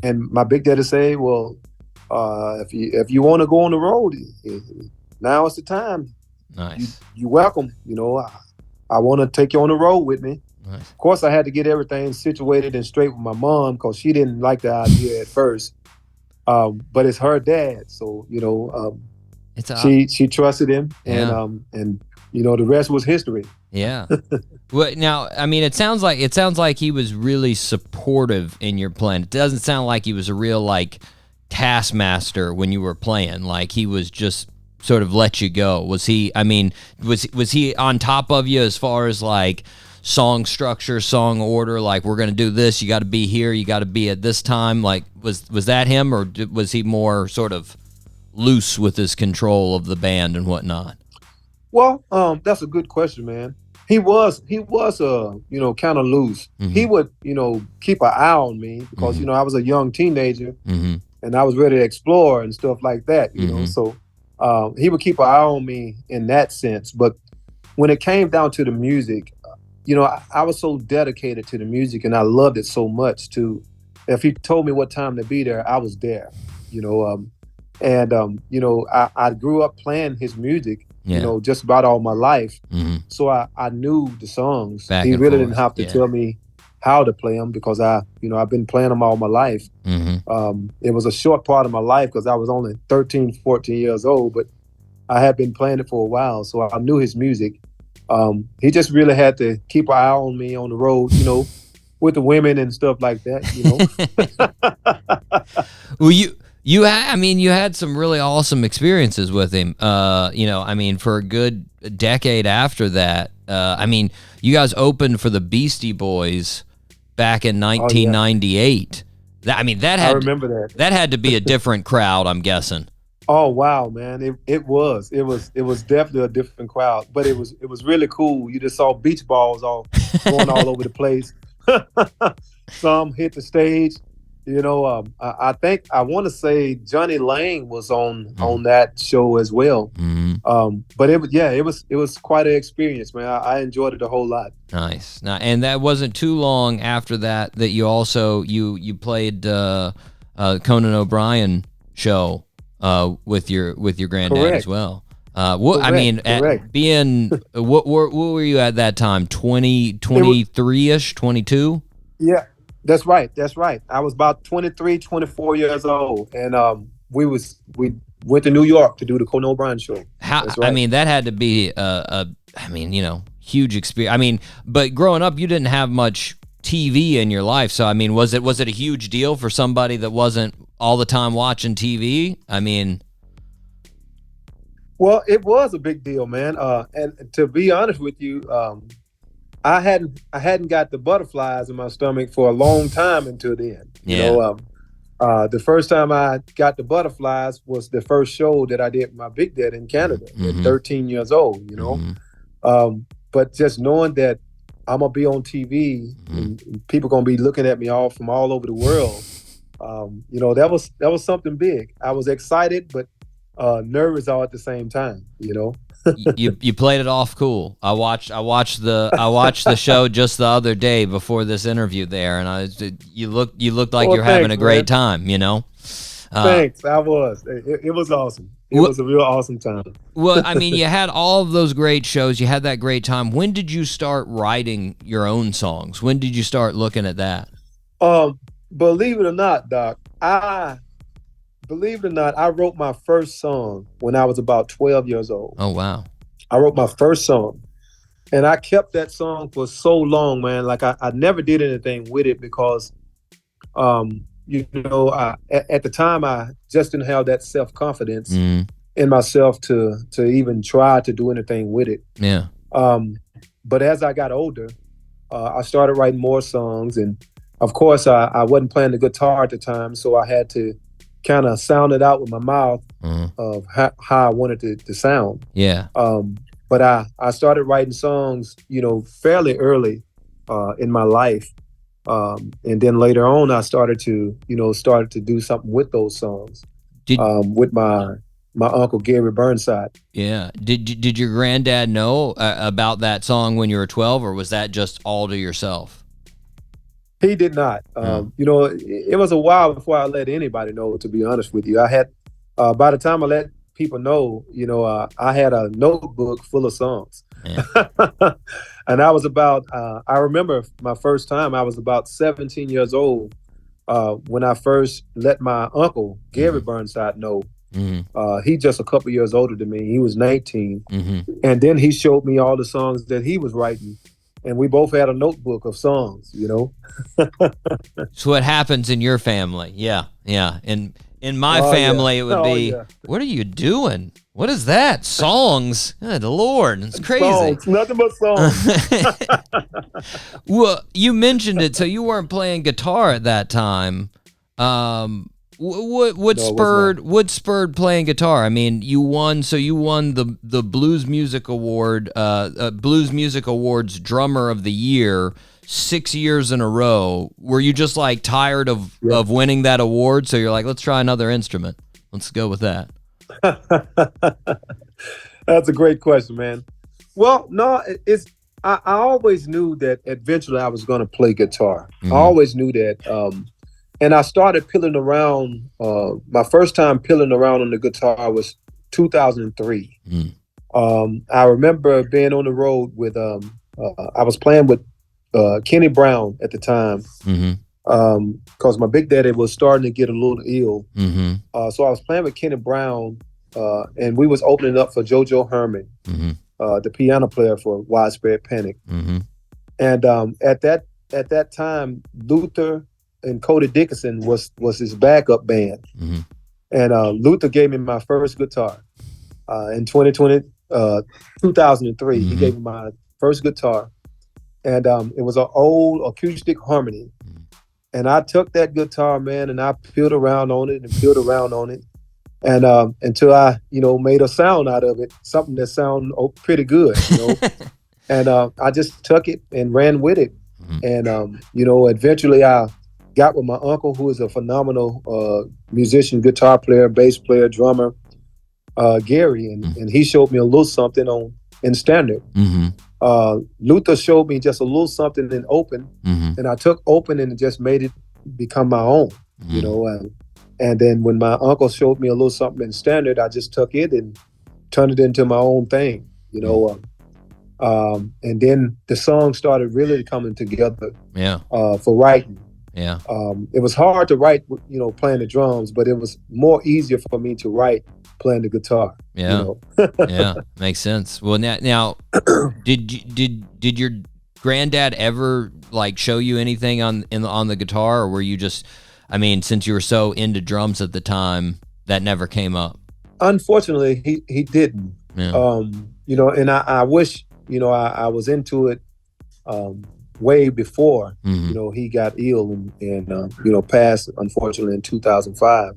And my big daddy say, well, if you want to go on the road, now is the time. Nice. You welcome. I want to take you on the road with me. Nice. Of course, I had to get everything situated and straight with my mom because she didn't like the idea at first. But it's her dad, so she trusted him, and the rest was history. Yeah. Well, now, it sounds like he was really supportive in your playing. It doesn't sound like he was a real taskmaster when you were playing. Like he was just sort of let you go. Was he? Was he on top of you as far as song structure, song order? Like we're gonna do this. You got to be here. You got to be at this time. Like was that him, or was he more sort of loose with his control of the band and whatnot? Well, that's a good question, man. He was kind of loose. Mm-hmm. He would, keep an eye on me because, Mm-hmm. I was a young teenager Mm-hmm. and I was ready to explore and stuff like that, you know. So he would keep an eye on me in that sense. But when it came down to the music, I was so dedicated to the music and I loved it so much too. If he told me what time to be there, I was there, I grew up playing his music, just about all my life. Mm-hmm. So I knew the songs. Back He and really forth, didn't have to tell me how to play them because I've been playing them all my life. Mm-hmm. It was a short part of my life because I was only 13, 14 years old, but I had been playing it for a while. So I knew his music. He just really had to keep an eye on me on the road, with the women and stuff like that, Well, you had some really awesome experiences with him. For a good decade after that, you guys opened for the Beastie Boys back in 1998. I remember that. That had to be a different crowd, I'm guessing. Oh wow, man! It was definitely a different crowd, but it was really cool. You just saw beach balls going all over the place. Some hit the stage. I think I want to say Johnny Lang was on that show as well. Mm-hmm. But it was quite an experience, man. I enjoyed it a whole lot. Nice. Now, and that wasn't too long after that you also you played Conan O'Brien Show with your granddad Correct. as well. Correct. What were you at that time? 23-ish, 22? Yeah, that's right. I was about 23, 24 years old, and we went to New York to do the Conan O'Brien Show. That's right. That had to be huge experience. But growing up, you didn't have much TV in your life, so was it a huge deal for somebody that wasn't all the time watching TV? Well, it was a big deal, man. And to be honest with you, I hadn't got the butterflies in my stomach for a long time until then. Yeah. The first time I got the butterflies was the first show that I did with my big dad in Canada at 13 years old. But just knowing that I'm gonna be on TV and people gonna be looking at me from all over the world, that was something big. I was excited, but nervous all at the same time. You played it off cool. I watched the show just the other day before this interview there, and you looked like you're having a great time. Thanks. I was. It was awesome. It was a real awesome time. Well, you had all of those great shows. You had that great time. When did you start writing your own songs? When did you start looking at that? Believe it or not, Doc, I wrote my first song when I was about 12 years old. Oh, wow. I wrote my first song. And I kept that song for so long, man. Like, I never did anything with it because, at the time, I just didn't have that self-confidence in myself to even try to do anything with it. Yeah. But as I got older, I started writing more songs. And, of course, I wasn't playing the guitar at the time, so I had to kind of sound it out with my mouth of how I wanted it to sound. Yeah. But I started writing songs, fairly early in my life. And then later on, I started to do something with those songs with my uncle, Gary Burnside. Yeah. Did your granddad know about that song when you were 12, or was that just all to yourself? He did not. It was a while before I let anybody know, to be honest with you. I had, by the time I let people know, I had a notebook full of songs. Yeah. And I was I remember my first time, I was about 17 years old when I first let my uncle, Gary Burnside, know. He just a couple years older than me. He was 19. And then he showed me all the songs that he was writing. And we both had a notebook of songs, So what happens in your family? Yeah. In my family, it would be, What are you doing? What is that? Songs? Good Lord, it's crazy. Songs, nothing but songs. Well, you mentioned it, so you weren't playing guitar at that time. What spurred playing guitar? I mean, you won the Blues Music Award, Blues Music Awards Drummer of the Year 6 years in a row. Were you just like tired of winning that award? So you're like, let's try another instrument. Let's go with that. That's a great question, man. Well, no, I always knew that eventually I was going to play guitar. I always knew that. And I started pilling around. My first time pilling around on the guitar was 2003. I remember being on the road with, I was playing with Kenny Brown at the time, because my big daddy was starting to get a little ill. So I was playing with Kenny Brown, and we was opening up for JoJo Herman, the piano player for Widespread Panic. And at that time, Luther and Cody Dickinson was his backup band. And Luther gave me my first guitar in 2003. He gave me my first guitar. And it was an old acoustic harmony. And I took that guitar, man, and I peeled around on it. And until I, made a sound out of it, something that sounded pretty good, And I just took it and ran with it. And, eventually I got with my uncle, who is a phenomenal musician, guitar player, bass player, drummer, Gary. And he showed me a little something in standard. Luther showed me just a little something in open, and I took open and just made it become my own, and then when my uncle showed me a little something in standard, I just took it and turned it into my own thing, and then the song started really coming together for writing. It was hard to write, playing the drums, but it was more easier for me to write playing the guitar. Makes sense. Well, now did your granddad ever like show you anything on the guitar, or were you just, I mean, since you were so into drums at the time, that never came up? Unfortunately, he didn't. And I wish, I was into it way before, he got ill and passed, unfortunately, in 2005.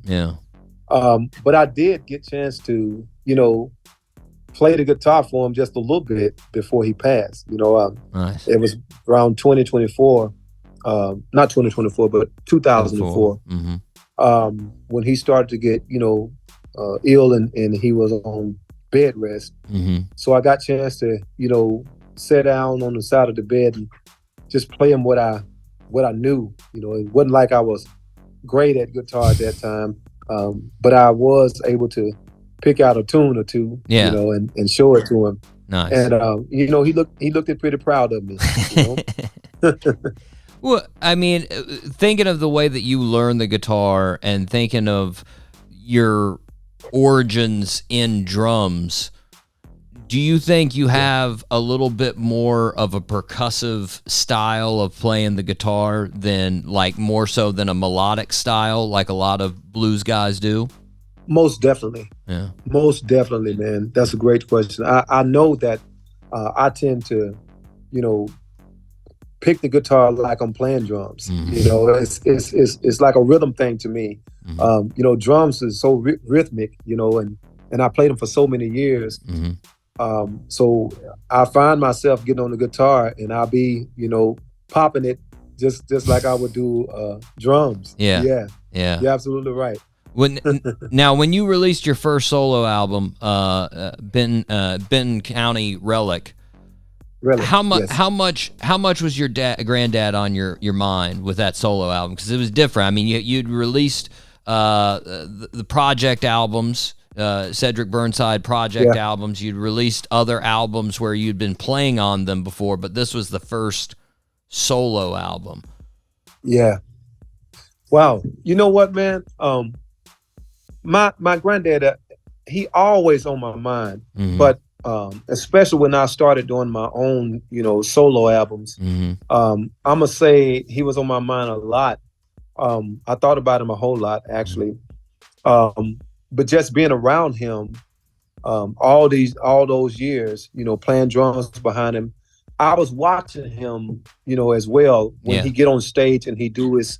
But I did get a chance to, play the guitar for him just a little bit before he passed. Nice. It was around 2024, not 2024, but 2004, when he started to get, ill and he was on bed rest. So I got a chance to, sit down on the side of the bed and just play him what I knew. It wasn't like I was great at guitar at that time, but I was able to pick out a tune or two, and show it to him. Nice. And he looked pretty proud of me. Well, I mean, thinking of the way that you learn the guitar and thinking of your origins in drums, do you think you have a little bit more of a percussive style of playing the guitar than, like, more so than a melodic style like a lot of blues guys do? Most definitely. Yeah. Most definitely, man. That's a great question. I know that I tend to, pick the guitar like I'm playing drums. It's like a rhythm thing to me. Drums is so rhythmic, and I played them for so many years. So I find myself getting on the guitar and I'll be, popping it just like I would do drums. Yeah. You're absolutely right. When you released your first solo album, Benton County Relic, how much was your granddad on your mind with that solo album? Because it was different. I mean, you'd released the project albums, Cedric Burnside project albums. You'd released other albums where you'd been playing on them before, but this was the first solo album. Yeah. Wow. You know what, man? My granddad, he always on my mind, but especially when I started doing my own, solo albums, I'm gonna say he was on my mind a lot. I thought about him a whole lot, actually. But just being around him, all those years, playing drums behind him, I was watching him, as well when he get on stage and he do his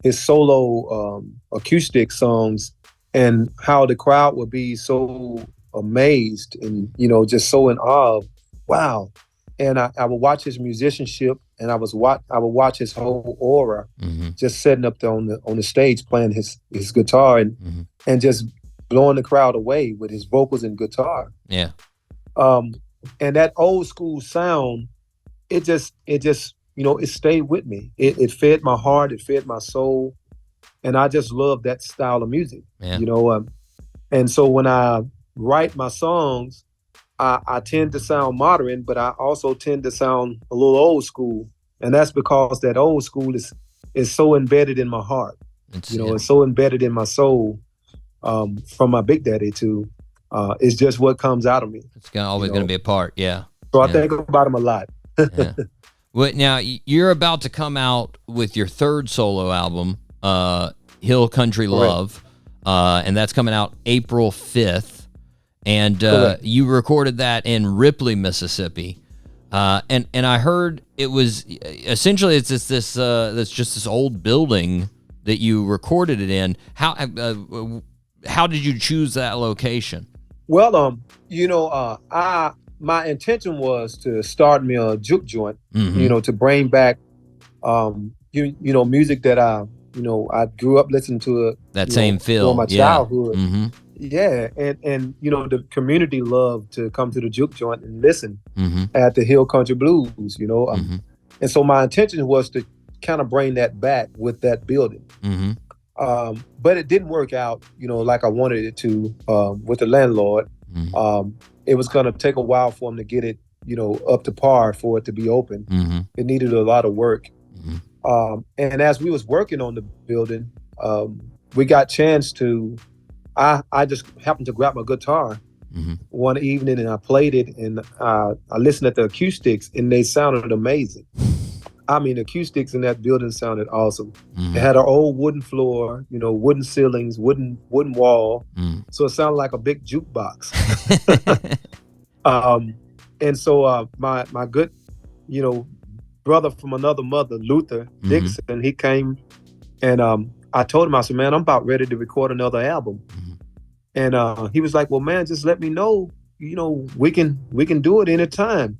his solo acoustic songs, and how the crowd would be so amazed and, you know, just so in awe of, wow. And I would watch his musicianship, and I would watch his whole aura, just setting up there on the stage playing his guitar and just blowing the crowd away with his vocals and guitar. Yeah. And that old school sound, it just you know, it stayed with me. It fed my heart, it fed my soul, and I just love that style of music. Yeah. You know, and so when I write my songs, I tend to sound modern, but I also tend to sound a little old school, and that's because that old school is so embedded in my heart. It's so embedded in my soul, from my Big Daddy to, it's just what comes out of me. It's always going to be a part, yeah. So I think about him a lot. Yeah. Well, now you're about to come out with your third solo album, Hill Country Love, and that's coming out April 5th. And you recorded that in Ripley, Mississippi, and I heard it was essentially it's just this old building that you recorded it in. How did you choose that location? Well, you know, my intention was to start me a juke joint, you know, to bring back, you know, music that I grew up listening to. That same feel, for my childhood. Mm-hmm. Yeah, and you know, the community loved to come to the juke joint and listen at the Hill Country Blues, you know. And so my intention was to kind of bring that back with that building. But it didn't work out, you know, like I wanted it to with the landlord. It was going to take a while for him to get it, you know, up to par for it to be open. It needed a lot of work. And as we was working on the building, we got chance to, I just happened to grab my guitar one evening, and I played it, and I listened at the acoustics, and they sounded amazing. I mean, the acoustics in that building sounded awesome. It had an old wooden floor, you know, wooden ceilings, wooden wall. So it sounded like a big jukebox. And so my good, you know, brother from another mother, Luther Dixon, he came, and I told him, I said, man, I'm about ready to record another album. And he was like, well, man, just let me know, you know, we can do it anytime.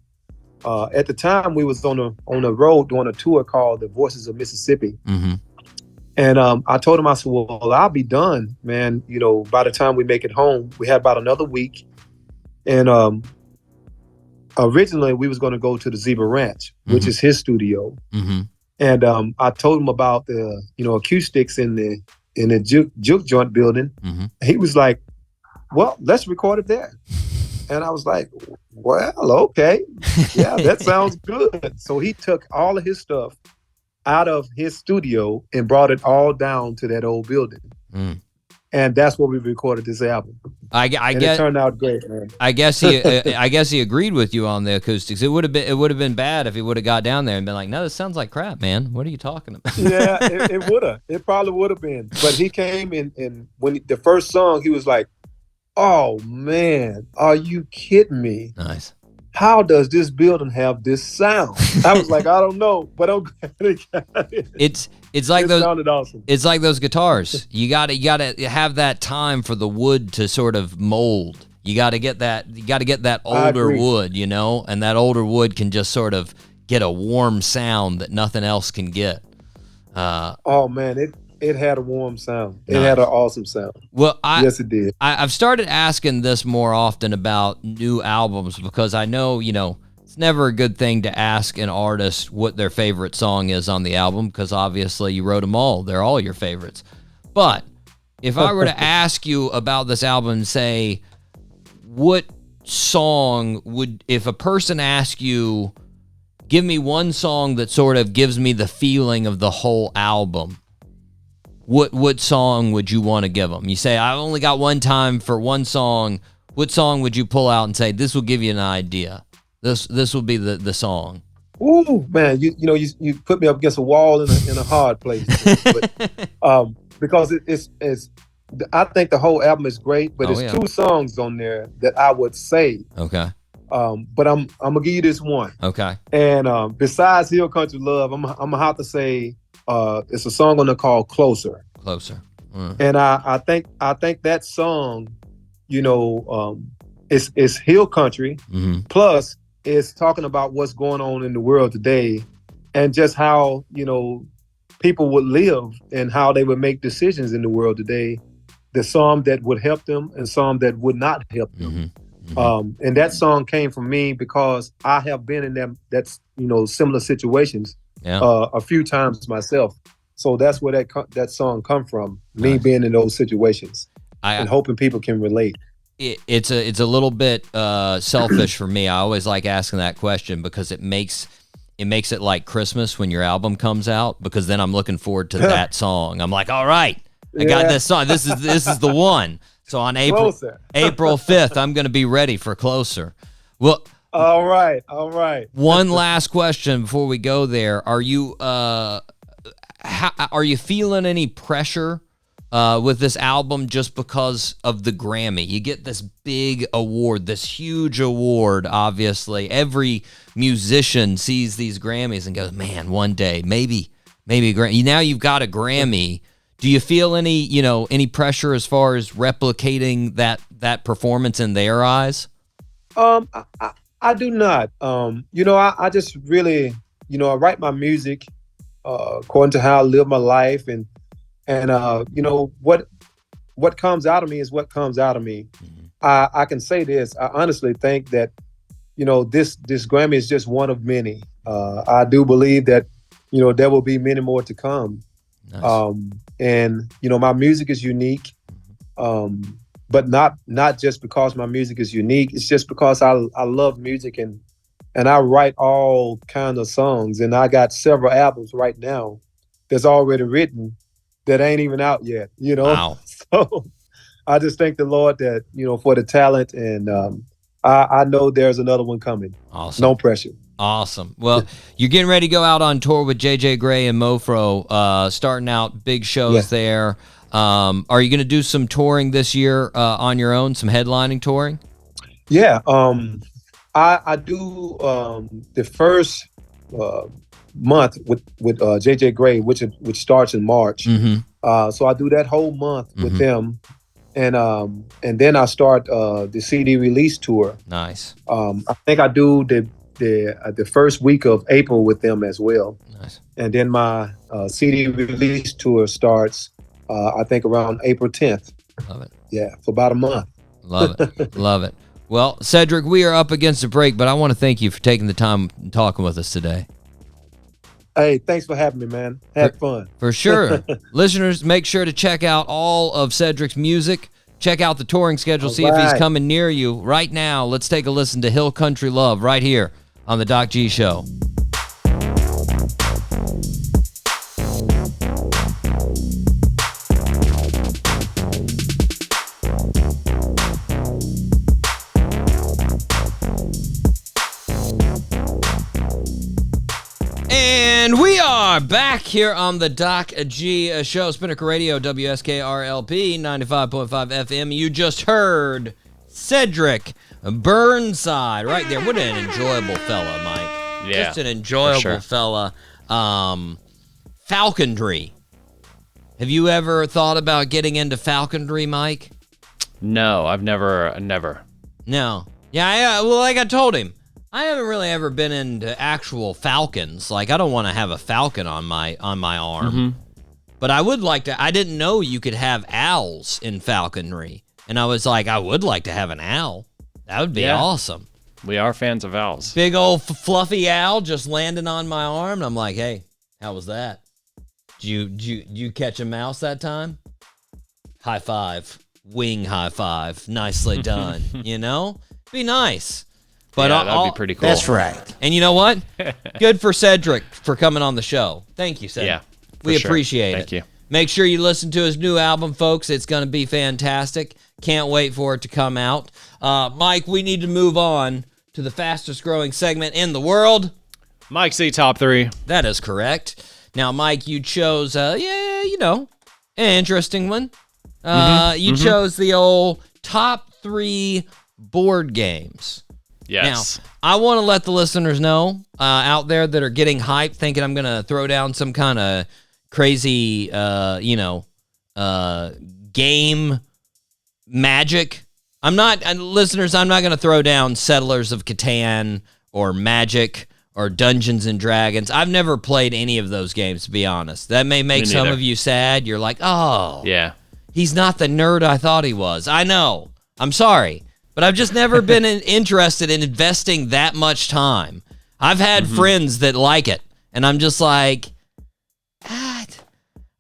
At the time, we was on the road doing a tour called The Voices of Mississippi. And I told him, I said, well, I'll be done, man, you know, by the time we make it home. We had about another week. And originally, we was going to go to the Zebra Ranch, which is his studio. And I told him about the, you know, acoustics in the juke joint building. He was like, well, let's record it there. And I was like, well, okay. Yeah, that sounds good. So he took all of his stuff out of his studio and brought it all down to that old building. And that's where we recorded this album. It turned out great, man. I guess he agreed with you on the acoustics. It would have been bad if he would have got down there and been like, no, this sounds like crap, man. What are you talking about? Yeah, it would have. It probably would have been. But he came and when the first song, he was like, oh man, are you kidding me? Nice. How does this building have this sound? I was like, I don't know, but I'm glad it got it. It's like it sounded awesome. It's like those guitars. You gotta have that time for the wood to sort of mold. You gotta get that older wood, you know, and that older wood can just sort of get a warm sound that nothing else can get. Oh man, it had a warm sound. It had an awesome sound. Well, yes, it did. I've started asking this more often about new albums because I know, you know, it's never a good thing to ask an artist what their favorite song is on the album because obviously you wrote them all. They're all your favorites. But if I were to ask you about this album and say, what song would, if a person asked you, give me one song that sort of gives me the feeling of the whole album, what song would you want to give them? You say, I only got one time for one song. What song would you pull out and say, this will give you an idea? This will be the song. Ooh, man, you put me up against a wall in a hard place. But, because it's I think the whole album is great, but there's two songs on there that I would say. Okay. But I'm gonna give you this one. Okay. And besides Hill Country Love, I'm gonna have to say It's a song on there called Closer. Closer. And I think that song, it's hill country. Mm-hmm. Plus, it's talking about what's going on in the world today, and just how people would live and how they would make decisions in the world today. There's some that would help them and some that would not help them. Mm-hmm. And that song came from me because I have been in them similar situations a few times myself. So that's where that song come from. Me being in those situations and hoping people can relate. It's a little bit selfish for me. I always like asking that question because it makes it like Christmas when your album comes out, because then I'm looking forward to that song. I'm like, all right, I got this song. This is the one. So on April 5th, I'm going to be ready for Closer. Well, all right. One last question before we go there. Are you feeling any pressure with this album just because of the Grammy? You get this big award, this huge award, obviously. Every musician sees these Grammys and goes, man, one day, maybe Grammy. Now you've got a Grammy. Do you feel any pressure as far as replicating that performance in their eyes? I do not. I just really, I write my music according to how I live my life, and what comes out of me is what comes out of me. Mm-hmm. I can say this. I honestly think that, this Grammy is just one of many. I do believe that, there will be many more to come. Nice. And my music is unique, but not just because my music is unique. It's just because I love music and I write all kinds of songs, and I got several albums right now that's already written that ain't even out yet. Wow. So I just thank the Lord that for the talent, and I know there's another one coming. Awesome. No pressure. Awesome. Well, you're getting ready to go out on tour with JJ Grey and Mofro, starting out big shows there. Are you going to do some touring this year on your own, some headlining touring? Yeah. I do the first month with JJ Grey, which starts in March. Mm-hmm. So I do that whole month with them. And then I start the CD release tour. Nice. I think I do the first week of April with them as well. Nice. And then my CD release tour starts, I think, around April 10th. Love it. Yeah, for about a month. Love it. Love it. Well, Cedric, we are up against a break, but I want to thank you for taking the time and talking with us today. Hey, thanks for having me, man. Had fun. For sure. Listeners, make sure to check out all of Cedric's music. Check out the touring schedule, see if he's coming near you. Right now, let's take a listen to Hill Country Love right here on the Doc G Show. And we are back here on the Doc G Show, Spinnaker Radio, WSKRLP, 95.5 FM. You just heard Cedric Burnside right there. What an enjoyable fella, Mike. Yeah, just an enjoyable fella. Falconry. Have you ever thought about getting into falconry, Mike? No, I've never. No. Yeah, well, like I told him, I haven't really ever been into actual falcons. Like, I don't want to have a falcon on my arm. Mm-hmm. But I would like to. I didn't know you could have owls in falconry. And I was like, I would like to have an owl. That would be awesome. We are fans of owls. Big old fluffy owl just landing on my arm. And I'm like, hey, how was that? Did you catch a mouse that time? High five. Wing high five. Nicely done. Be nice. But that'd be pretty cool. That's right. And you know what? Good for Cedric for coming on the show. Thank you, Cedric. Yeah, we appreciate it. Thank you. Make sure you listen to his new album, folks. It's going to be fantastic. Can't wait for it to come out. Mike, we need to move on to the fastest growing segment in the world. Mike C Top 3. That is correct. Now, Mike, you chose, an interesting one. You chose the old top 3 board games. Yes. Now, I want to let the listeners know out there that are getting hyped, thinking I'm going to throw down some kind of crazy, game magic. Listeners, I'm not going to throw down Settlers of Catan or Magic or Dungeons and Dragons. I've never played any of those games, to be honest. That may make some of you sad. You're like, oh, yeah, he's not the nerd I thought he was. I know. I'm sorry. But I've just never been interested in investing that much time. I've had friends that like it, and I'm just like, I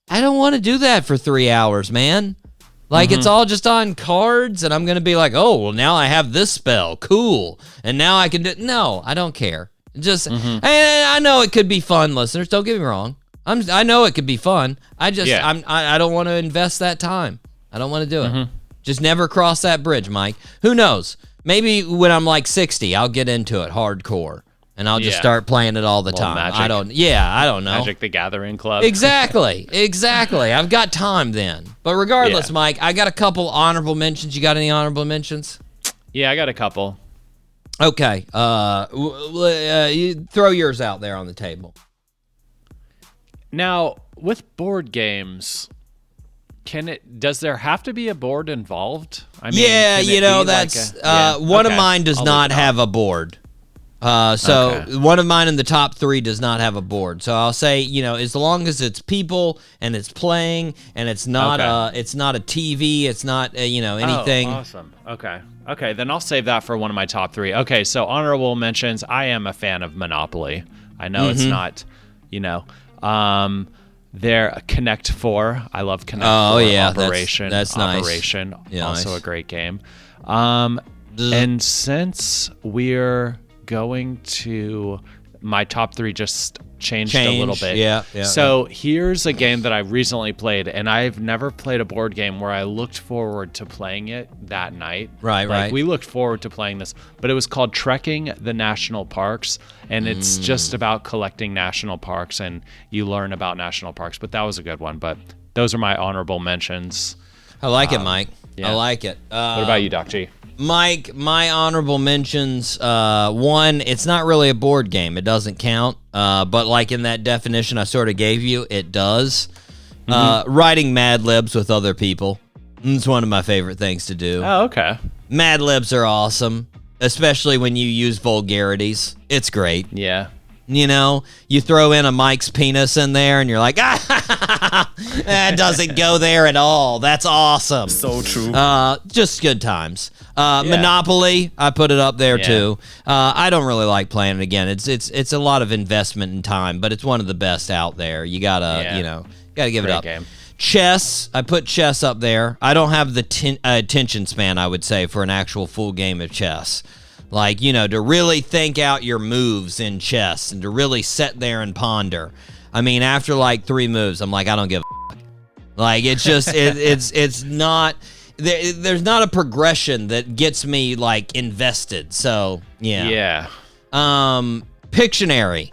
don't want to do that for 3 hours, man. Like, it's all just on cards, and I'm going to be like, oh, well, now I have this spell. Cool. And now I can do... No, I don't care. Just, I know it could be fun, listeners. Don't get me wrong. I know it could be fun. I don't want to invest that time. I don't want to do it. Just never cross that bridge, Mike. Who knows? Maybe when I'm like 60, I'll get into it hardcore. And I'll just start playing it all the time. Magic. I don't know. Magic the Gathering Club. Exactly. I've got time then. But regardless, Mike, I got a couple honorable mentions. You got any honorable mentions? Yeah, I got a couple. Okay. You throw yours out there on the table. Now, with board games, does there have to be a board involved? I mean, that's one of mine does not have a board. One of mine in the top 3 does not have a board. So I'll say, as long as it's people and it's playing and it's not a TV, it's not anything. Oh, awesome. Okay, then I'll save that for one of my top 3. Okay, so honorable mentions. I am a fan of Monopoly. I know it's not, there Connect 4. I love Connect 4. Oh yeah, Operation. That's nice. Operation, yeah, also nice. A great game. And since we're going to my top 3 just changed a little bit. Yeah. So here's a game that I recently played, and I've never played a board game where I looked forward to playing it that night. Right. We looked forward to playing this, but it was called Trekking the National Parks, and it's just about collecting national parks, and you learn about national parks. But that was a good one. But those are my honorable mentions. I like it, Mike. Yeah. I like it. What about you, Doc G? Mike, my honorable mentions, one, it's not really a board game. It doesn't count. But like in that definition I sort of gave you, it does. Writing Mad Libs with other people. It's one of my favorite things to do. Oh, okay. Mad Libs are awesome, especially when you use vulgarities. It's great. Yeah. You throw in a Mike's penis in there and you're like, that doesn't go there at all. That's awesome. So true. Just good times. Monopoly, I put it up there too. I don't really like playing it again. It's a lot of investment in time, but it's one of the best out there. You gotta, gotta give it up. Game. Chess, I put chess up there. I don't have the attention span, I would say, for an actual full game of chess. Like, to really think out your moves in chess and to really sit there and ponder. I mean, after like 3 moves, I'm like, I don't give a fuck. Like, it's just, it's not, there's not a progression that gets me like invested. So, yeah. Pictionary,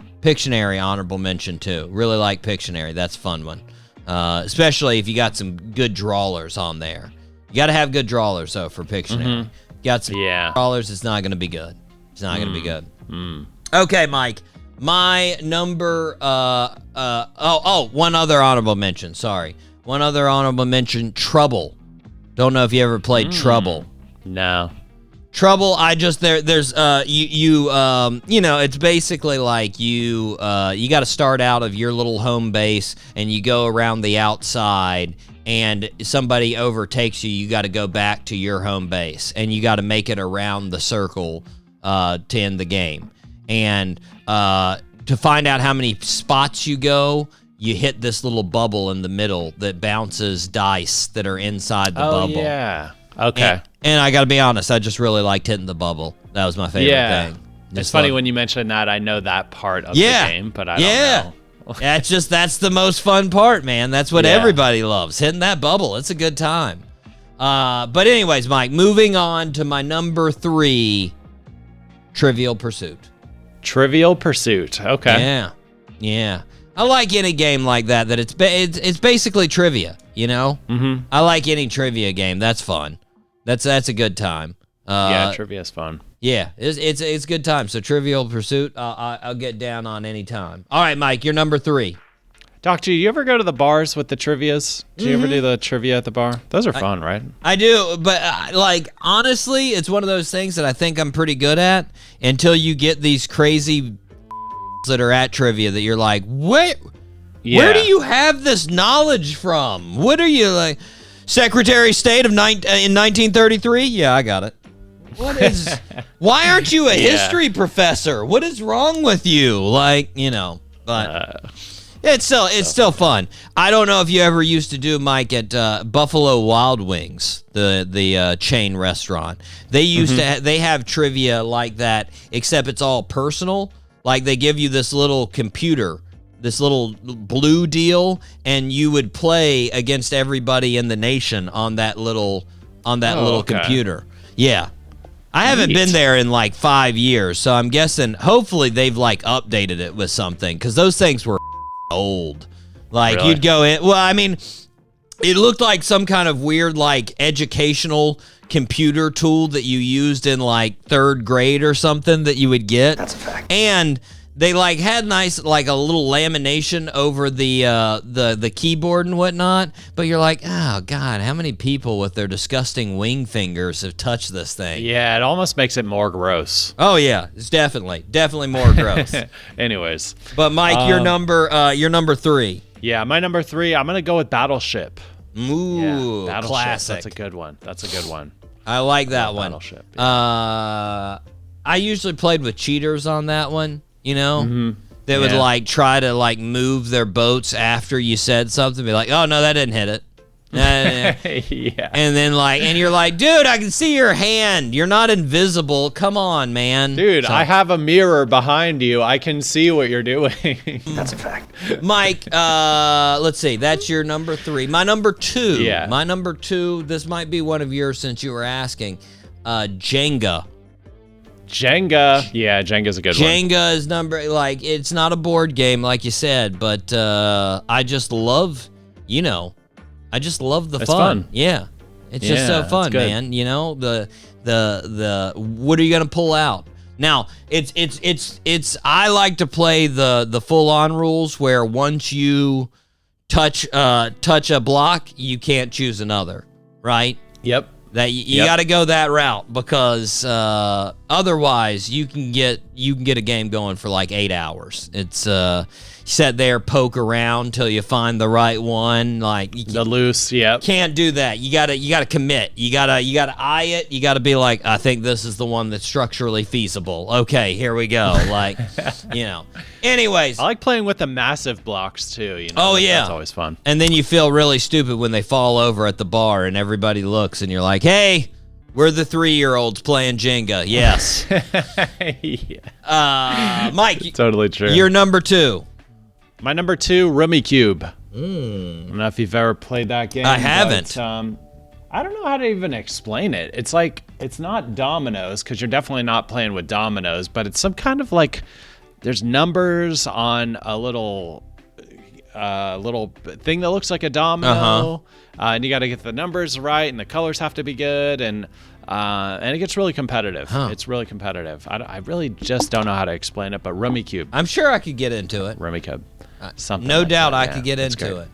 honorable mention too. Really like Pictionary. That's a fun one. Especially if you got some good drawlers on there. You got to have good drawlers though for Pictionary. Got some dollars, it's not going to be good. It's not going to be good. Okay, Mike. My number, one other honorable mention. Sorry. One other honorable mention, Trouble. Don't know if you ever played Trouble. No. Trouble, it's basically like you got to start out of your little home base and you go around the outside and somebody overtakes you, you got to go back to your home base and you got to make it around the circle to end the game. And to find out how many spots you go, you hit this little bubble in the middle that bounces dice that are inside the bubble. Oh, yeah. Okay. And I got to be honest, I just really liked hitting the bubble. That was my favorite thing. It's funny when you mention that. I know that part of the game, but I don't know. That's the most fun part, man. That's what everybody loves, hitting that bubble. It's a good time. But anyways, Mike, moving on to my number 3, Trivial Pursuit. Trivial Pursuit. Okay. Yeah. I like any game like that. It's basically trivia. I like any trivia game. That's fun. That's a good time. Trivia's fun. Yeah, it's a good time. So Trivial Pursuit, I'll get down on any time. All right, Mike, you're number 3. Doc G, you ever go to the bars with the trivias? Do you ever do the trivia at the bar? Those are fun, right? I do, but like honestly, it's one of those things that I think I'm pretty good at until you get these crazy that are at trivia that you're like, where do you have this knowledge from? What are you like, Secretary of State in 1933? Yeah, I got it. What is? Why aren't you a history professor? What is wrong with you? Like, but. It's still fun. I don't know if you ever used to do, Mike, at Buffalo Wild Wings, the chain restaurant. They used to they have trivia like that, except it's all personal. Like they give you this little computer, this little blue deal, and you would play against everybody in the nation on that little computer. Yeah. I haven't been there in like 5 years, so I'm guessing hopefully they've like updated it with something, because those things were old. Like you'd go in, well, I mean, it looked like some kind of weird like educational computer tool that you used in like 3rd grade or something that you would get. That's a fact. And they like had nice like a little lamination over the keyboard and whatnot, but you're like, oh god, how many people with their disgusting wing fingers have touched this thing? Yeah, it almost makes it more gross. Oh yeah, it's definitely more gross. Anyways, but Mike, your number 3. Yeah, my number 3. I'm gonna go with Battleship. Ooh, yeah, Battleship. classic. That's a good one. I like that one. Battleship. Yeah. I usually played with cheaters on that one. They would like try to like move their boats after you said something, be like, oh no, that didn't hit it. Yeah. And then and you're like, dude, I can see your hand. You're not invisible. Come on, man. Dude, I have a mirror behind you. I can see what you're doing. That's a fact. Mike, let's see. That's your number 3. My number 2. Yeah. My number 2, this might be one of yours since you were asking. Jenga. Jenga. Yeah, Jenga's a good one. Jenga is it's not a board game like you said, but I just love, the fun. Yeah. It's just so fun, man. The what are you going to pull out? Now, it's I like to play the full-on rules where once you touch a block, you can't choose another, right? Yep. That you got to go that route, because otherwise you can get a game going for like 8 hours. It's sit there, poke around till you find the right one. Like the loose, can't do that. You gotta commit. You gotta eye it. You gotta be like, I think this is the one that's structurally feasible. Okay, here we go. Like, Anyways, I like playing with the massive blocks too. Oh yeah, that's always fun. And then you feel really stupid when they fall over at the bar and everybody looks and you're like, hey, we're the 3-year-olds playing Jenga. Yes. Mike, totally true. You're number 2. My number 2, Rummy Cube. I don't know if you've ever played that game. I haven't. I don't know how to even explain it. It's like, it's not dominoes, because you're definitely not playing with dominoes, but it's some kind of like, there's numbers on a little thing that looks like a domino, and you got to get the numbers right, and the colors have to be good, and it gets really competitive. It's really competitive. I really just don't know how to explain it, but Rummy Cube. I'm sure I could get into it. Rummy Cube. Something. No like doubt that. I could get into it.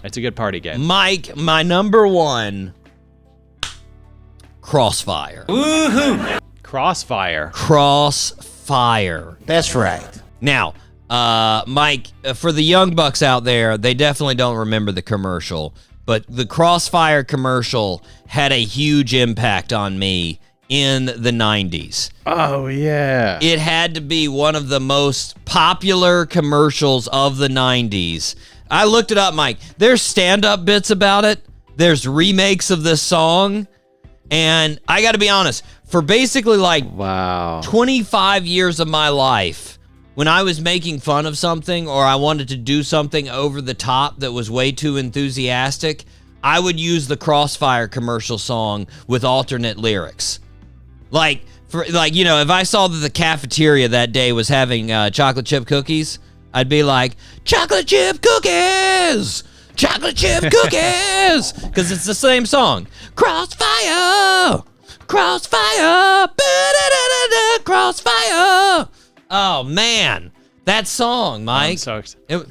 It's a good party game. Mike, my number 1, Crossfire. Woohoo! Crossfire. That's right. Now, Mike, for the young bucks out there, they definitely don't remember the commercial, but the Crossfire commercial had a huge impact on me in the 90s. Oh, yeah. It had to be one of the most popular commercials of the 90s. I looked it up, Mike. There's stand-up bits about it. There's remakes of this song. And I got to be honest, for basically like 25 years of my life, when I was making fun of something or I wanted to do something over the top that was way too enthusiastic, I would use the Crossfire commercial song with alternate lyrics. If I saw that the cafeteria that day was having chocolate chip cookies, I'd be like, chocolate chip cookies! Chocolate chip cookies! Because it's the same song. Crossfire! Crossfire! Crossfire! Oh, man. That song, Mike.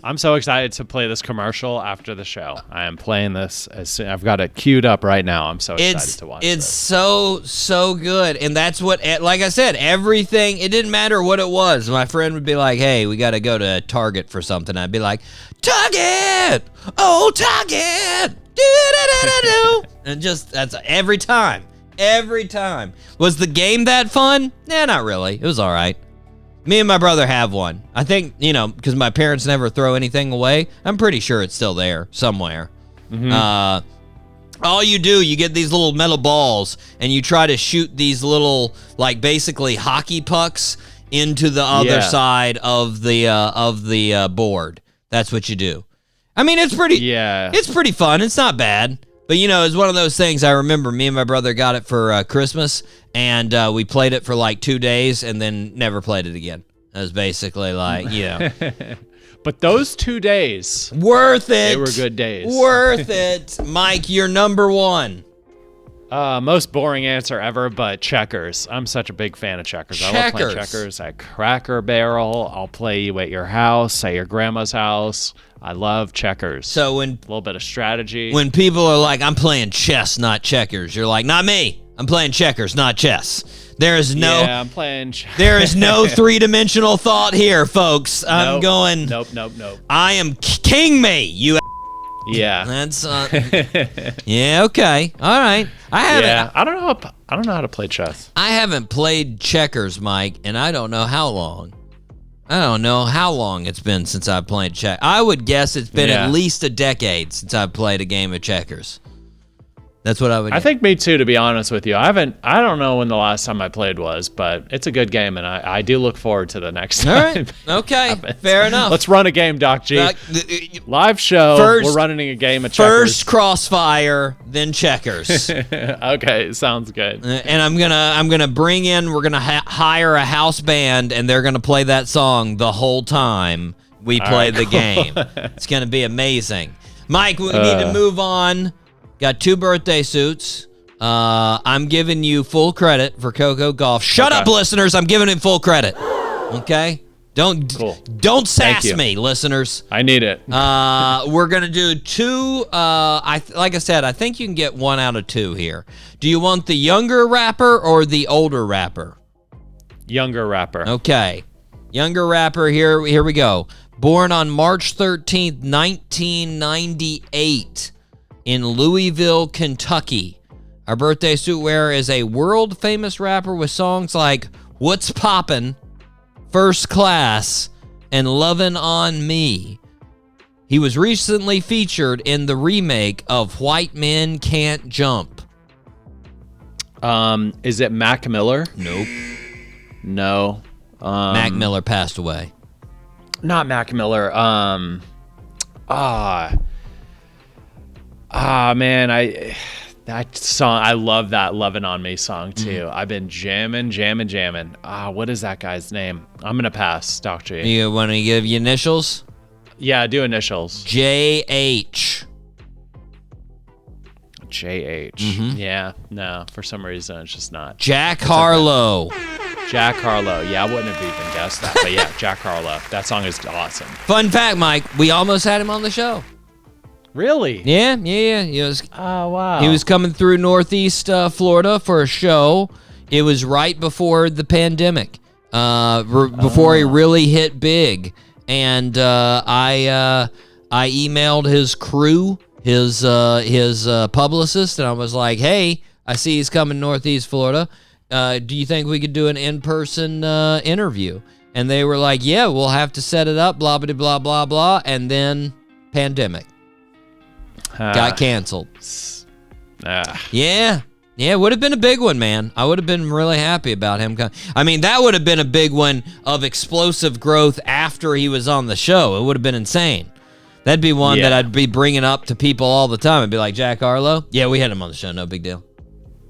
I'm so excited to play this commercial after the show. I am playing this as soon. I've got it queued up right now. I'm so excited to watch It's this. so good. And that's what, like I said, everything, it didn't matter what it was. My friend would be like, hey, we got to go to Target for something. I'd be like, Target! Oh, Target! Do-do-do-do-do. And just, that's every time. Every time. Was the game that fun? Nah, not really. It was all right. Me and my brother have one. I think, because my parents never throw anything away, I'm pretty sure it's still there somewhere. Mm-hmm. All you do, you get these little metal balls, and you try to shoot these little, like, basically hockey pucks into the other side of the board. That's what you do. I mean, it's pretty fun. It's not bad. But, it's one of those things. I remember me and my brother got it for Christmas, and we played it for like 2 days and then never played it again. It was basically like, But those 2 days. Worth it. They were good days. Worth it. Mike, you're number one. Most boring answer ever, but checkers. I'm such a big fan of checkers. I love playing checkers at Cracker Barrel. I'll play you at your house, at your grandma's house. I love checkers. So a little bit of strategy. When people are like, I'm playing chess, not checkers, you're like, not me. I'm playing checkers, not chess. There is no. Yeah, I'm playing. There is no three-dimensional thought here, folks. I'm going. Nope. I am king me. You. Yeah. That's. Yeah. Okay. All right. I haven't. Yeah. I don't know how to play chess. I haven't played checkers, Mike, and I don't know how long. I don't know how long it's been since I've played checkers. I would guess it's been at least a decade since I've played a game of checkers. That's what I would guess. I think me too, to be honest with you. I don't know when the last time I played was, but it's a good game, and I do look forward to the next time. All right. Okay. Fair enough. Let's run a game, Doc G. Live show. We're running a game of checkers. First Crossfire, then checkers. Okay, sounds good. And I'm gonna bring in. We're gonna hire a house band, and they're gonna play that song the whole time we play the game. It's gonna be amazing. Mike, we need to move on. Got 2 birthday suits. I'm giving you full credit for Coco Golf. Shut up, listeners. I'm giving him full credit. Okay? Don't sass me, listeners. I need it. We're going to do 2. Like I said, I think you can get 1 out of 2 here. Do you want the younger rapper or the older rapper? Younger rapper. Okay. Younger rapper, here we go. Born on March 13th, 1998. in Louisville, Kentucky. Our birthday suit wearer is a world-famous rapper with songs like What's Poppin', First Class, and Lovin' on Me. He was recently featured in the remake of White Men Can't Jump. Is it Mac Miller? Nope. No. Mac Miller passed away. Not Mac Miller. Man, that song, I love that Lovin' on Me song too. I've been jamming. What is that guy's name? I'm gonna pass, Dr. G. You want to give you initials? Yeah, do initials. JH. JH. Mm-hmm. Yeah, no, for some reason it's just not. Jack Harlow. Jack Harlow. Yeah, I wouldn't have even guessed that. But yeah, Jack Harlow. That song is awesome. Fun fact, Mike, we almost had him on the show. Really? Yeah. He was, oh, wow. He was coming through Northeast Florida for a show. It was right before the pandemic, before he really hit big. And I emailed his crew, his publicist, and I was like, hey, I see he's coming Northeast Florida. Do you think we could do an in-person interview? And they were like, yeah, we'll have to set it up, blah, blah, blah, blah, blah. And then pandemic. Got canceled. Yeah, it would have been a big one, man. I would have been really happy about him. I mean, that would have been a big one of explosive growth after he was on the show. It would have been insane. That'd be one that I'd be bringing up to people all the time. I'd be like, Jack Harlow? Yeah, we had him on the show. No big deal.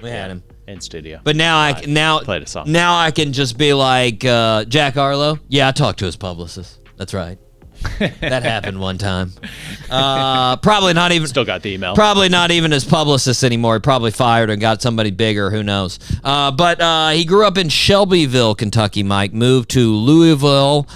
We had him. In studio. But now played a song. Now I can just be like, Jack Harlow? Yeah, I talked to his publicist. That's right. That happened one time. Probably not even. Still got the email. Probably not even his publicist anymore. He probably fired and got somebody bigger. Who knows? But he grew up in Shelbyville, Kentucky, Mike. Moved to Louisville.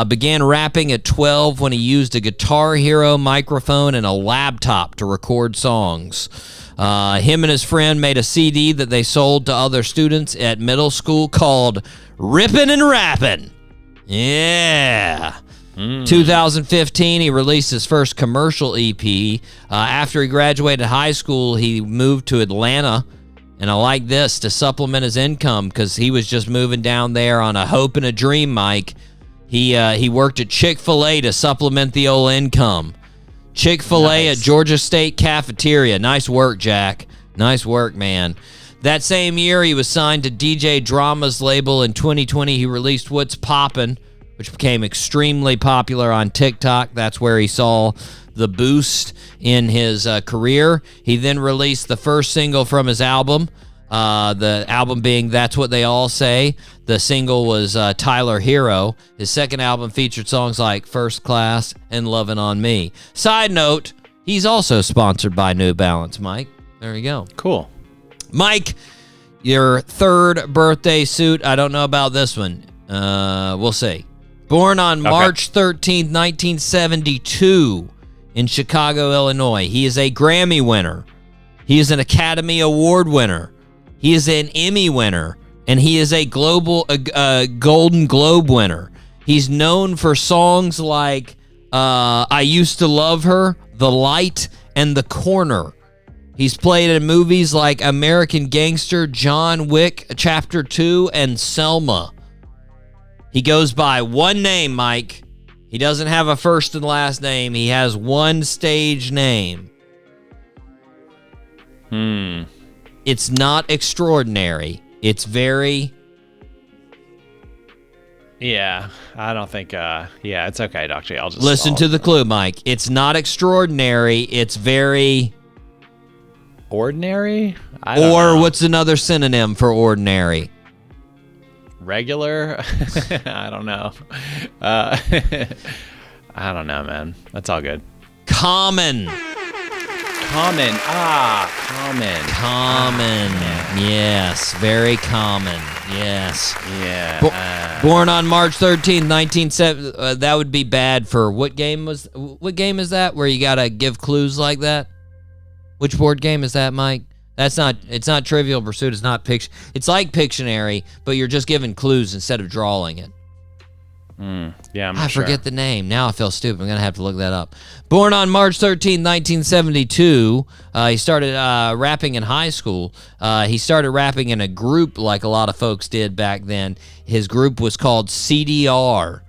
Began rapping at 12 when he used a Guitar Hero microphone and a laptop to record songs. Him and his friend made a CD that they sold to other students at middle school called Rippin' and Rappin'. Yeah. 2015, he released his first commercial EP. After he graduated high school, he moved to Atlanta, and I like this, to supplement his income because he was just moving down there on a hope and a dream, Mike. He worked at Chick-fil-A to supplement the old income. Chick-fil-A at Georgia State Cafeteria. Nice work, Jack. Nice work, man. That same year, he was signed to DJ Drama's label. In 2020, he released What's Poppin', which became extremely popular on TikTok. That's where he saw the boost in his career. He then released the first single from his album, the album being That's What They All Say. The single was Tyler Hero. His second album featured songs like First Class and Lovin' on Me. Side note, he's also sponsored by New Balance, Mike. There you go. Cool. Mike, your third birthday suit. I don't know about this one. We'll see. Born on March 13th, 1972 in Chicago, Illinois. He is a Grammy winner. He is an Academy Award winner. He is an Emmy winner. And he is a Golden Globe winner. He's known for songs like I Used to Love Her, The Light, and The Corner. He's played in movies like American Gangster, John Wick, Chapter 2, and Selma. He goes by one name, Mike. He doesn't have a first and last name. He has one stage name. It's not extraordinary. It's very... Yeah, I don't think... yeah, it's okay, Doctor. I'll just... Listen to the clue, Mike. It's not extraordinary. It's very... Ordinary? I don't know. What's another synonym for ordinary? Regular? I don't know. I don't know, man. That's all good. Common. Common. Common. Yes, very common. Yes. Yeah. Born on March 13th, 1970. That would be bad for what game is that where you got to give clues like that? Which board game is that, Mike? It's not Trivial Pursuit. It's not Pictionary. It's like Pictionary, but you're just giving clues instead of drawing it. Yeah, I forget the name. Now I feel stupid. I'm going to have to look that up. Born on March 13, 1972, he started rapping in high school. He started rapping in a group like a lot of folks did back then. His group was called CDR.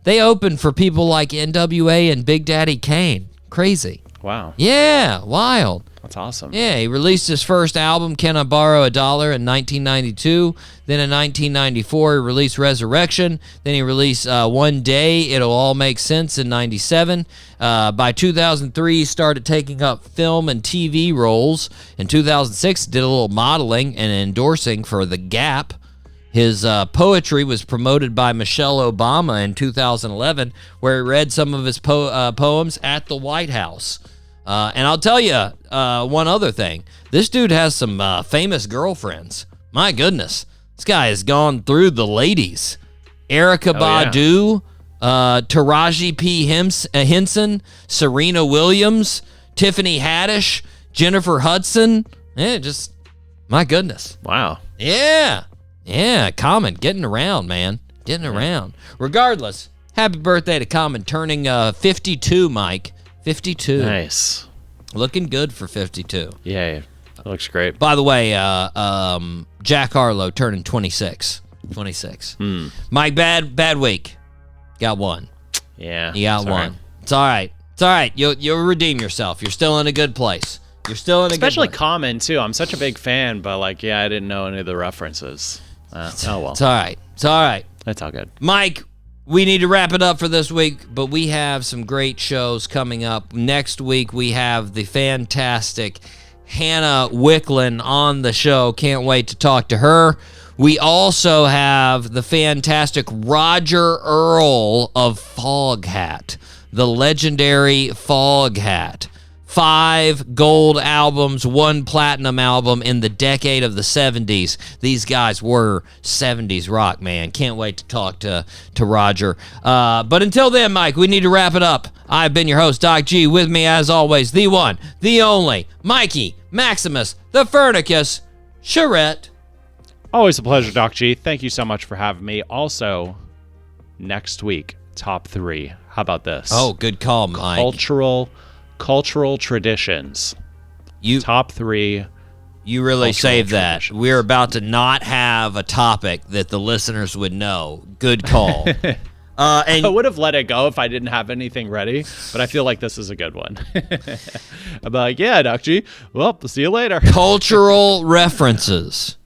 They opened for people like NWA and Big Daddy Kane. Crazy. Wow. Yeah, wild. That's awesome. Yeah, he released his first album, Can I Borrow $1, in 1992. Then in 1994, he released Resurrection. Then he released One Day, It'll All Make Sense in 97. By 2003, he started taking up film and TV roles. In 2006, did a little modeling and endorsing for The Gap. His poetry was promoted by Michelle Obama in 2011, where he read some of his poems at the White House. And I'll tell you one other thing. This dude has some famous girlfriends. My goodness. This guy has gone through the ladies. Erykah Badu, Taraji P. Henson, Serena Williams, Tiffany Haddish, Jennifer Hudson. Just, my goodness. Wow. Yeah, Common. Getting around, man. Getting around. Regardless, happy birthday to Common, turning 52, Mike. 52. Nice. Looking good for 52. Yeah, that looks great. By the way, Jack Harlow turning 26. 26. Mike, bad week. Got one. Yeah. You got one. It's all right. It's all right. You'll redeem yourself. You're still in a good place. You're still in a Especially good place. Common, too. I'm such a big fan, but, I didn't know any of the references. Oh, well. It's all right. It's all right. It's all good. Mike, we need to wrap it up for this week, but we have some great shows coming up. Next week, we have the fantastic Hannah Wicklund on the show. Can't wait to talk to her. We also have the fantastic Roger Earl of Foghat, the legendary Foghat. 5 gold albums, 1 platinum album in the decade of the 70s. These guys were 70s rock, man. Can't wait to talk to Roger. But until then, Mike, we need to wrap it up. I've been your host, Doc G. With me, as always, the one, the only, Mikey, Maximus, the Fernicus, Charette. Always a pleasure, Doc G. Thank you so much for having me. Also, next week, top 3. How about this? Oh, good call, Mike. Cultural traditions. Top 3. You really saved that. We're about to not have a topic that the listeners would know. Good call. And I would have let it go if I didn't have anything ready, but I feel like this is a good one. I'm like, yeah, Doc G. Well, we'll see you later. Cultural references.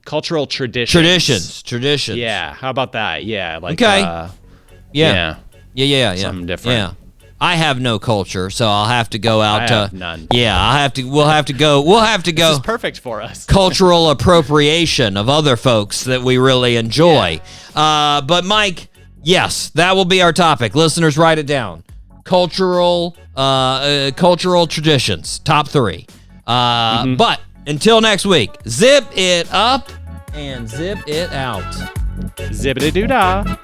Cultural traditions. Traditions. Yeah. How about that? Yeah. Like. Okay. Yeah. Something different. Yeah. I have no culture, so I'll have to go out I have none. Yeah, We'll have to go. This is perfect for us. Cultural appropriation of other folks that we really enjoy. Yeah. But Mike, yes, that will be our topic. Listeners, write it down. Cultural traditions, top 3. But until next week, zip it up and zip it out. Zippity-doo-dah.